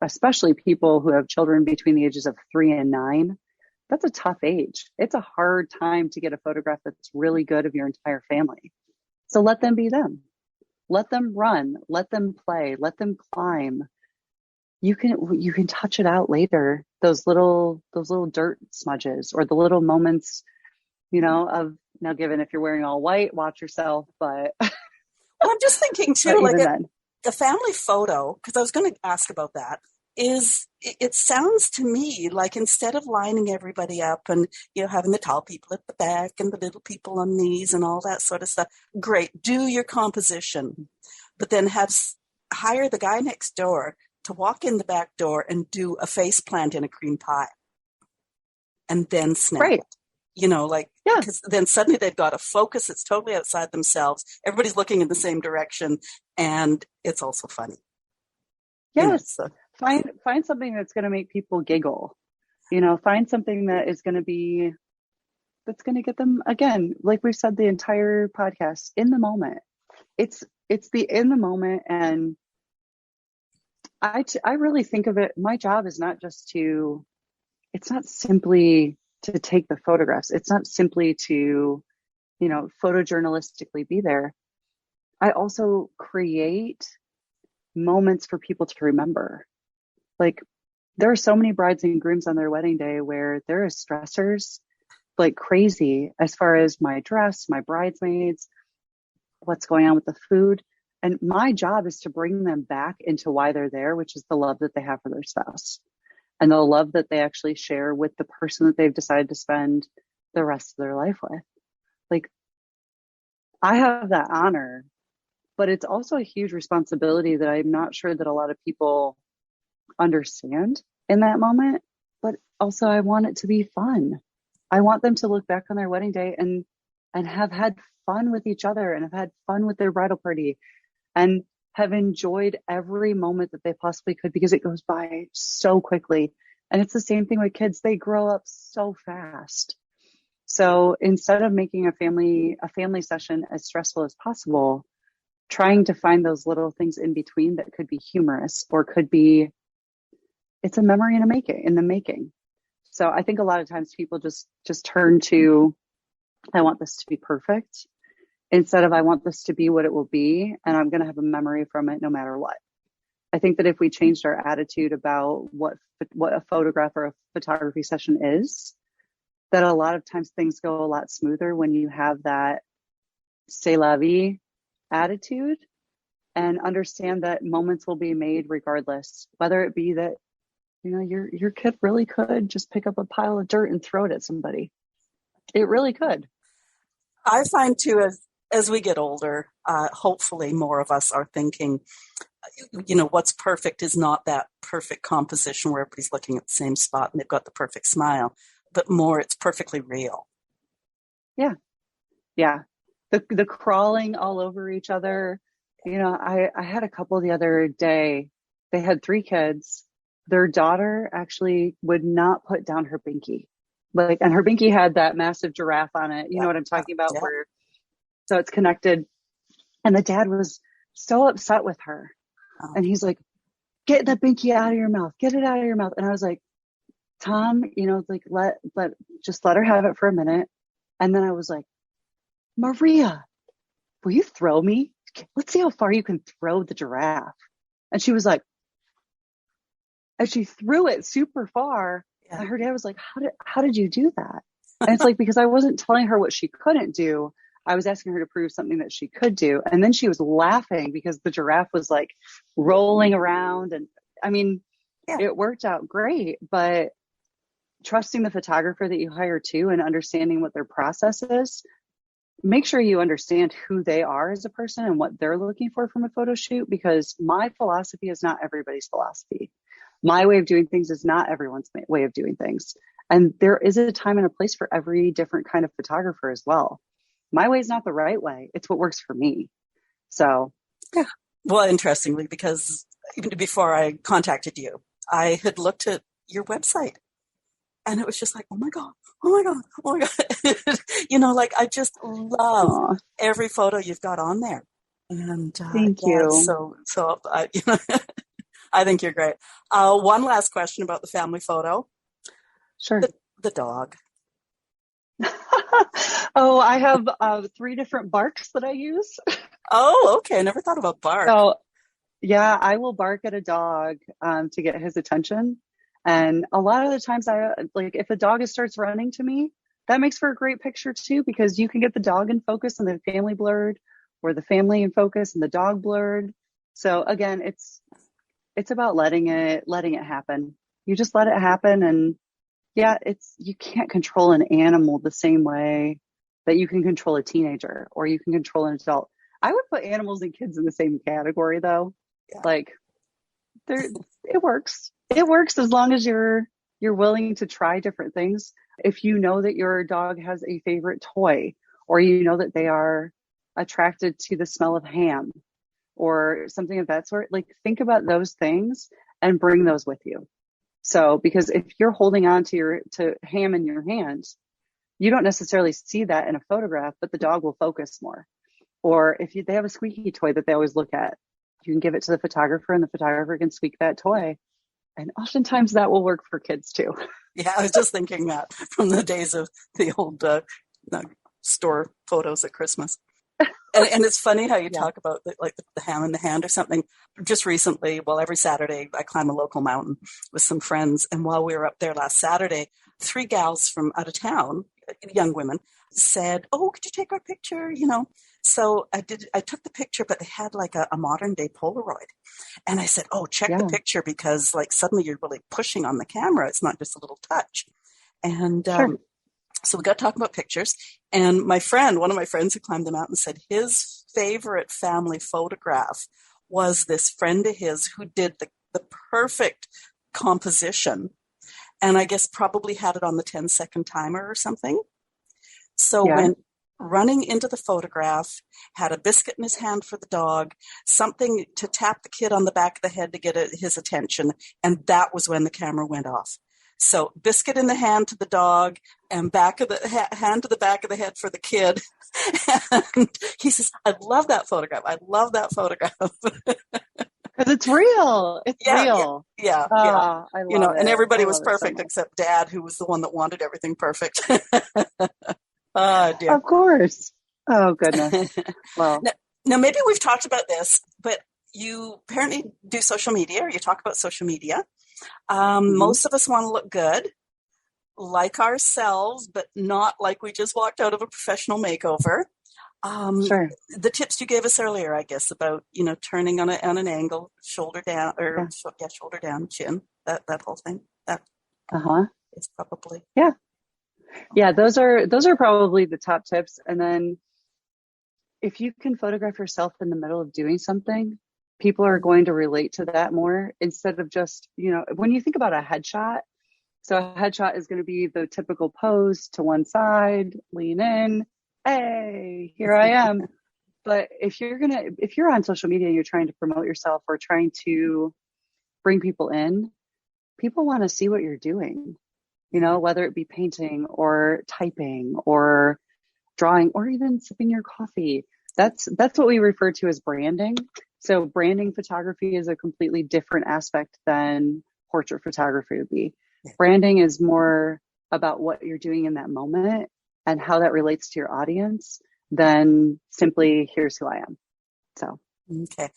especially people who have children between the ages of 3 and 9. That's a tough age. It's a hard time to get a photograph that's really good of your entire family. So let them be them. Let them run, let them play, let them climb. You can touch it out later. Those little dirt smudges or the little moments, of, now given if you're wearing all white, watch yourself, but well, I'm just thinking too, like the family photo, because I was going to ask about that, it sounds to me like instead of lining everybody up and, having the tall people at the back and the little people on knees and all that sort of stuff, great, do your composition, but then hire the guy next door to walk in the back door and do a face plant in a cream pie and then snap it. Because then suddenly they've got a focus that's totally outside themselves. Everybody's looking in the same direction, and it's also funny. Yes. Find something that's going to make people giggle. Find something that is going to that's going to get them, again, like we've said the entire podcast, in the moment. It's the in the moment. And I really think of it, my job is not it's not simply to take the photographs. It's not simply to, photojournalistically be there. I also create moments for people to remember. Like, there are so many brides and grooms on their wedding day where there are stressors like crazy as far as my dress, my bridesmaids, what's going on with the food. And my job is to bring them back into why they're there, which is the love that they have for their spouse and the love that they actually share with the person that they've decided to spend the rest of their life with. Like, I have that honor, but it's also a huge responsibility that I'm not sure that a lot of people understand in that moment. But also I want it to be fun. I want them to look back on their wedding day and have had fun with each other and have had fun with their bridal party and have enjoyed every moment that they possibly could, because it goes by so quickly. And it's the same thing with kids. They grow up so fast. So instead of making a family session as stressful as possible, trying to find those little things in between that could be humorous or could be, it's a memory in the making. So I think a lot of times people just turn to, I want this to be perfect, instead of I want this to be what it will be, and I'm going to have a memory from it no matter what. I think that if we changed our attitude about what a photograph or a photography session is, that a lot of times things go a lot smoother when you have that c'est la vie attitude and understand that moments will be made regardless, whether it be that, your kid really could just pick up a pile of dirt and throw it at somebody. It really could. I find too, as we get older, hopefully more of us are thinking, what's perfect is not that perfect composition where everybody's looking at the same spot and they've got the perfect smile, but more it's perfectly real. Yeah. Yeah. The crawling all over each other. I had a couple the other day. They had 3 kids. Their daughter actually would not put down her binky. And her binky had that massive giraffe on it. You know what I'm talking about? Yeah. So it's connected. And the dad was so upset with her. Oh. And he's like, get that binky out of your mouth. Get it out of your mouth. And I was like, Tom, just let her have it for a minute. And then I was like, Maria, will you throw me? Let's see how far you can throw the giraffe. And she was like, and she threw it super far. Yeah. And her dad was like, how did you do that? And it's like, because I wasn't telling her what she couldn't do. I was asking her to prove something that she could do. And then she was laughing because the giraffe was like rolling around. And I mean, It worked out great, but trusting the photographer that you hire too and understanding what their process is. Make sure you understand who they are as a person and what they're looking for from a photo shoot, because my philosophy is not everybody's philosophy. My way of doing things is not everyone's way of doing things. And there is a time and a place for every different kind of photographer as well. My way is not the right way. It's what works for me. So, yeah. Well, interestingly, because even before I contacted you, I had looked at your website and it was just like, oh my God, oh my God, oh my God. You know, like I just love every photo you've got on there. And thank you. So you know, I think you're great. One last question about the family photo. Sure. The dog. Oh, I have 3 different barks that I use. Oh, okay. I never thought about bark. So, yeah, I will bark at a dog to get his attention. And a lot of the times if a dog starts running to me, that makes for a great picture too, because you can get the dog in focus and the family blurred, or the family in focus and the dog blurred. So again, it's about letting it happen. You just let it happen. And yeah, you can't control an animal the same way that you can control a teenager or you can control an adult. I would put animals and kids in the same category though. Yeah. Like it works. It works as long as you're willing to try different things. If you know that your dog has a favorite toy, or you know that they are attracted to the smell of ham or something of that sort, like think about those things and bring those with you. So, because if you're holding on to ham in your hands, you don't necessarily see that in a photograph, but the dog will focus more. Or if they have a squeaky toy that they always look at, you can give it to the photographer and the photographer can squeak that toy. And oftentimes that will work for kids too. Yeah, I was just thinking that from the days of the old store photos at Christmas. And it's funny how you talk about the ham in the hand or something. Just recently, every Saturday I climb a local mountain with some friends. And while we were up there last Saturday, 3 gals from out of town, young women, said, "Oh, could you take our picture?" You know. So I took the picture, but they had like a modern day Polaroid. And I said, "Oh, check the picture, because like suddenly you're really pushing on the camera. It's not just a little touch." And so we got talking about pictures. And one of my friends who climbed the mountain, said his favorite family photograph was this friend of his who did the perfect composition. And I guess probably had it on the 10-second timer or something. So when running into the photograph, had a biscuit in his hand for the dog, something to tap the kid on the back of the head to get his attention. And that was when the camera went off. So biscuit in the hand to the dog and back of the hand to the back of the head for the kid. And he says, "I love that photograph. I love that photograph." Because it's real. It's real. Yeah. I love it. And everybody was perfect except Dad, who was the one that wanted everything perfect. Oh, dear. Of course. Oh, goodness. Well, now maybe we've talked about this, but you apparently do social media, or you talk about social media. Most of us want to look good, like ourselves, but not like we just walked out of a professional makeover. Sure. The tips you gave us earlier, I guess, about, turning on an angle, shoulder down, or shoulder down, chin, that whole thing. That is probably. Yeah. Yeah. Those are probably the top tips. And then if you can photograph yourself in the middle of doing something, people are going to relate to that more, instead of just, when you think about a headshot. So a headshot is going to be the typical pose to one side, lean in, hey, here I am. But if you're on social media and you're trying to promote yourself or trying to bring people in, people want to see what you're doing, whether it be painting or typing or drawing or even sipping your coffee. That's what we refer to as branding. So branding photography is a completely different aspect than portrait photography would be. Branding is more about what you're doing in that moment and how that relates to your audience than simply, here's who I am. So. Okay.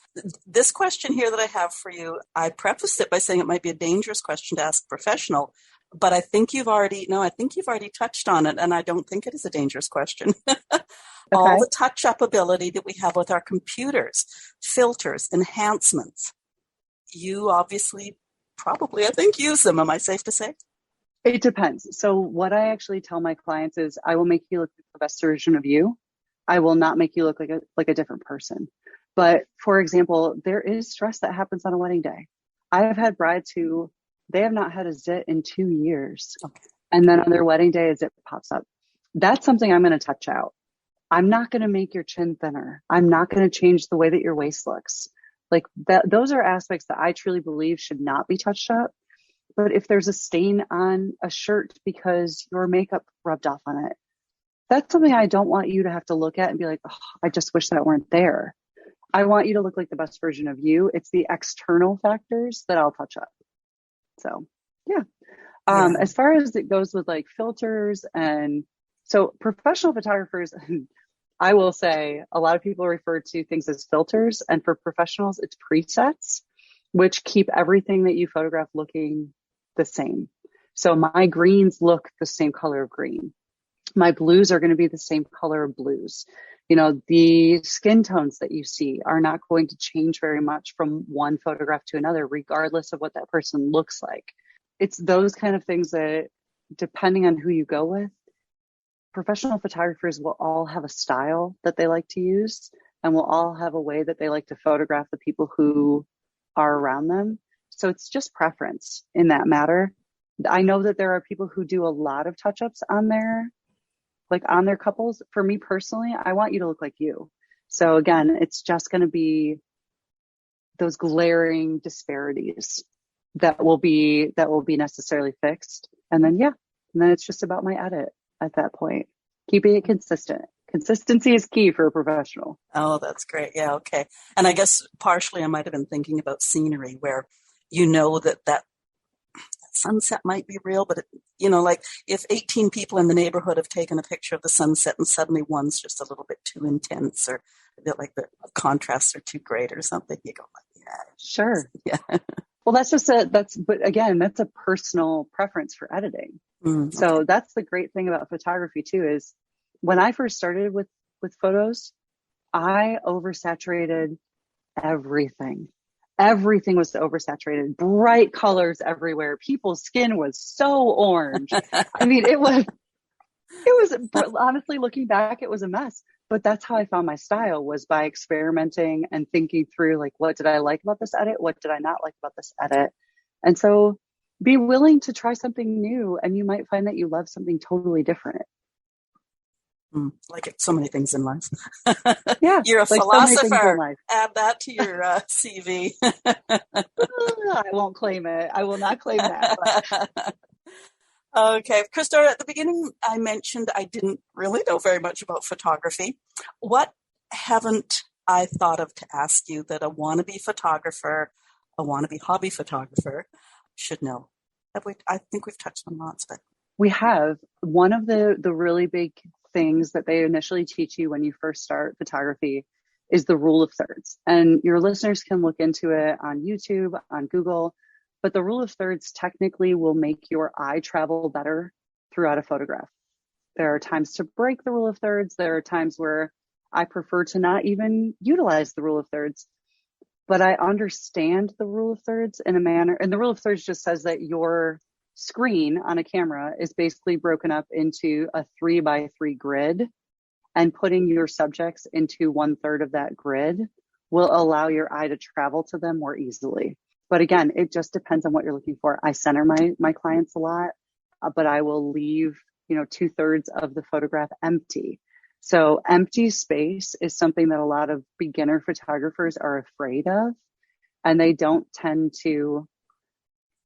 This question here that I have for you, I prefaced it by saying it might be a dangerous question to ask a professional, but I think you've already touched on it, and I don't think it is a dangerous question. All the touch-up ability that we have with our computers, filters, enhancements. You obviously probably, I think, use them. Am I safe to say? It depends. So what I actually tell my clients is I will make you look like the best version of you. I will not make you look like a different person. But for example, there is stress that happens on a wedding day. I have had brides who they have not had a zit in 2 years. Okay. And then on their wedding day, a zit pops up. That's something I'm going to touch out. I'm not going to make your chin thinner. I'm not going to change the way that your waist looks. Like that, those are aspects that I truly believe should not be touched up. But if there's a stain on a shirt because your makeup rubbed off on it, that's something I don't want you to have to look at and be like, oh, I just wish that weren't there. I want you to look like the best version of you. It's the external factors that I'll touch up. So, yeah. As far as it goes with like filters and so professional photographers, I will say a lot of people refer to things as filters, and for professionals, it's presets, which keep everything that you photograph looking the same. So my greens look the same color of green. My blues are going to be the same color of blues. You know, the skin tones that you see are not going to change very much from one photograph to another, regardless of what that person looks like. It's those kind of things that, depending on who you go with, professional photographers will all have a style that they like to use, and will all have a way that they like to photograph the people who are around them. So it's just preference in that matter. I know that there are people who do a lot of touch-ups on their couples. For me personally, I want you to look like you. So again, it's just going to be those glaring disparities that will be necessarily fixed. And then it's just about my edit at that point. Keeping it consistent. Consistency is key for a professional. Oh, that's great. Yeah, okay. And I guess partially I might have been thinking about scenery where you know that sunset might be real, but like if 18 people in the neighborhood have taken a picture of the sunset and suddenly one's just a little bit too intense, or a bit like the contrasts are too great or something, you go like, yeah. Sure. Yeah. Well, but again, that's a personal preference for editing. Okay. So that's the great thing about photography too, is when I first started with photos, I oversaturated everything. Everything was oversaturated, bright colors everywhere. People's skin was so orange. I mean, it was honestly, looking back, it was a mess. But that's how I found my style, was by experimenting and thinking through, like, what did I like about this edit? What did I not like about this edit? And so be willing to try something new, and you might find that you love something totally different. Like so many things in life. Yeah. You're a like philosopher. Add that to your CV. I won't claim it. I will not claim that. But. Okay. Christora, at the beginning, I mentioned I didn't really know very much about photography. What haven't I thought of to ask you that a wannabe photographer, a wannabe hobby photographer should know? I think we've touched on lots, but. We have. One of the really big things that they initially teach you when you first start photography is the rule of thirds. And your listeners can look into it on YouTube, on Google, but the rule of thirds technically will make your eye travel better throughout a photograph. There are times to break the rule of thirds. There are times where I prefer to not even utilize the rule of thirds, but I understand the rule of thirds in a manner. And the rule of thirds just says that your screen on a camera is basically broken up into a 3x3 grid, and putting your subjects into 1/3 of that grid will allow your eye to travel to them more easily. But again, it just depends on what you're looking for. I center my clients a lot, but I will leave, 2/3 of the photograph empty. So empty space is something that a lot of beginner photographers are afraid of, and they don't tend to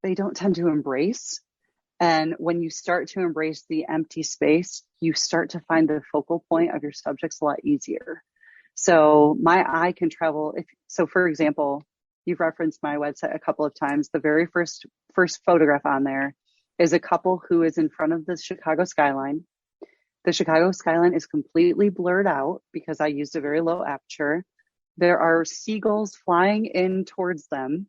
embrace. And when you start to embrace the empty space, you start to find the focal point of your subjects a lot easier. So my eye can travel. For example, you've referenced my website a couple of times. The very first photograph on there is a couple who is in front of the Chicago skyline. The Chicago skyline is completely blurred out because I used a very low aperture. There are seagulls flying in towards them,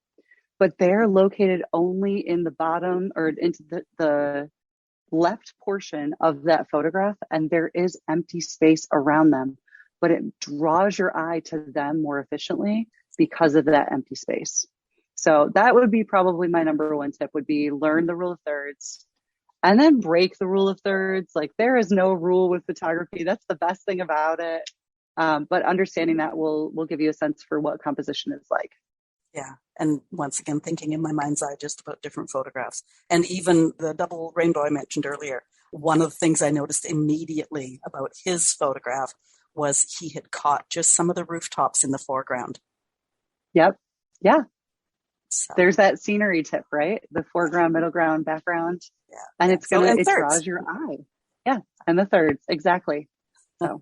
but they're located only in the bottom or into the left portion of that photograph, and there is empty space around them, but it draws your eye to them more efficiently because of that empty space. So that would be probably my number one tip, would be learn the rule of thirds. and then break the rule of thirds. Like, there is no rule with photography. That's the best thing about it. But understanding that will give you a sense for what composition is like. Yeah. And once again, thinking in my mind's eye just about different photographs. And even the double rainbow I mentioned earlier, one of the things I noticed immediately about his photograph was he had caught just some of the rooftops in the foreground. Yep. Yeah. So, there's that scenery tip, right? The foreground, middle ground, background. yeah. And it's going to, it thirds. draws your eye. Yeah. And the thirds. Exactly. So.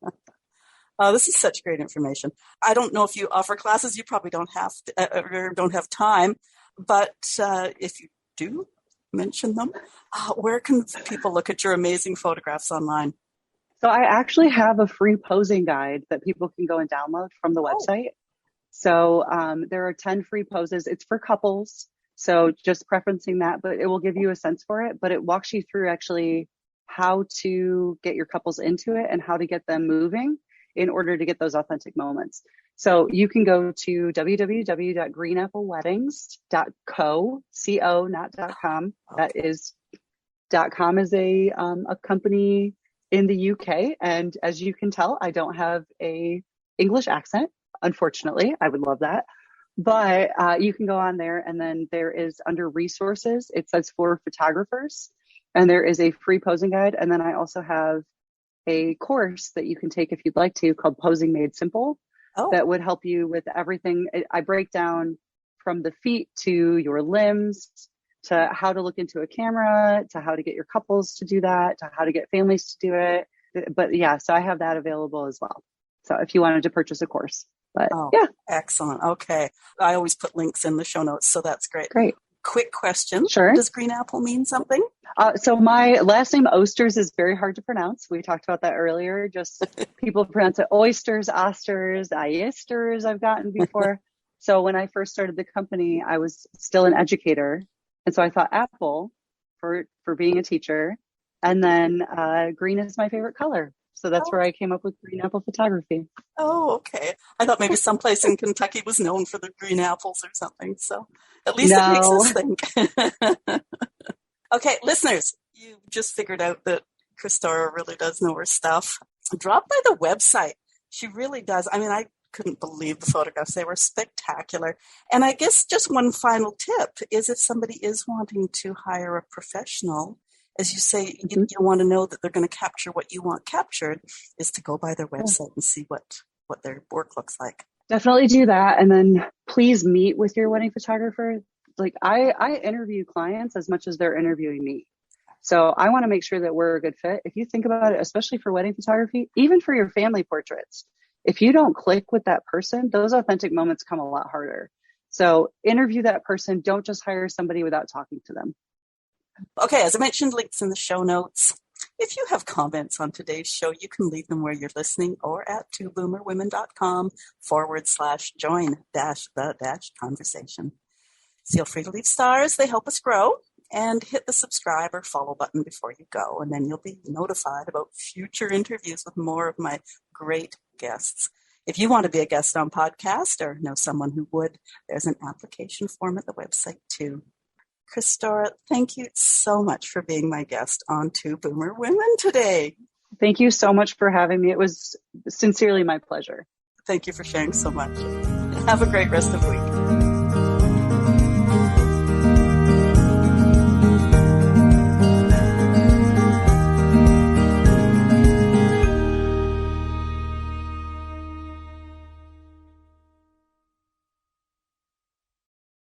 This is such great information. I don't know if you offer classes. You probably don't have time, but if you do mention them, where can people look at your amazing photographs online? So I actually have a free posing guide that people can go and download from the website. So there are 10 free poses. It's for couples. So just preferencing that, but it will give you a sense for it. But it walks you through actually how to get your couples into it and how to get them moving in order to get those authentic moments. So you can go to www.greenappleweddings.co, C-O, not .com. That is, .com is a company in the UK. And as you can tell, I don't have a English accent, unfortunately. I would love that. But you can go on there, and then there is, under resources, it says for photographers, and there is a free posing guide. And then I also have a course that you can take if you'd like to, called Posing Made Simple, that would help you with everything. I break down from the feet to your limbs, to how to look into a camera, to how to get your couples to do that, to how to get families to do it. But yeah, so I have that available as well. So if you wanted to purchase a course, but yeah. Excellent. Okay. I always put links in the show notes, so that's great. Great. Quick question. Sure. Does green apple mean something? So my last name, Osters, is very hard to pronounce. We talked about that earlier. Just people pronounce it oysters, osters, oysters I've gotten before. So when I first started the company, I was still an educator. And so I thought apple for being a teacher. And then green is my favorite color. So that's where I came up with green apple photography. Oh, okay. I thought maybe someplace in Kentucky was known for the green apples or something. So at least it makes us think. Okay, listeners, you just figured out that Christora really does know her stuff. Drop by the website. She really does. I mean, I couldn't believe the photographs. They were spectacular. And I guess just one final tip is, if somebody is wanting to hire a professional, as you say, you want to know that they're going to capture what you want captured, is to go by their website and see what their work looks like. Definitely do that. And then please meet with your wedding photographer. Like I interview clients as much as they're interviewing me. So I want to make sure that we're a good fit. If you think about it, especially for wedding photography, even for your family portraits, if you don't click with that person, those authentic moments come a lot harder. So interview that person. Don't just hire somebody without talking to them. Okay, as I mentioned, links in the show notes. If you have comments on today's show, you can leave them where you're listening or at twoboomerwomen.com/join-the-conversation. Feel free to leave stars. They help us grow. And hit the subscribe or follow button before you go, and then you'll be notified about future interviews with more of my great guests. If you want to be a guest on podcast or know someone who would, there's an application form at the website too. Christora, thank you so much for being my guest on Two Boomer Women today. Thank you so much for having me. It was sincerely my pleasure. Thank you for sharing so much. Have a great rest of the week.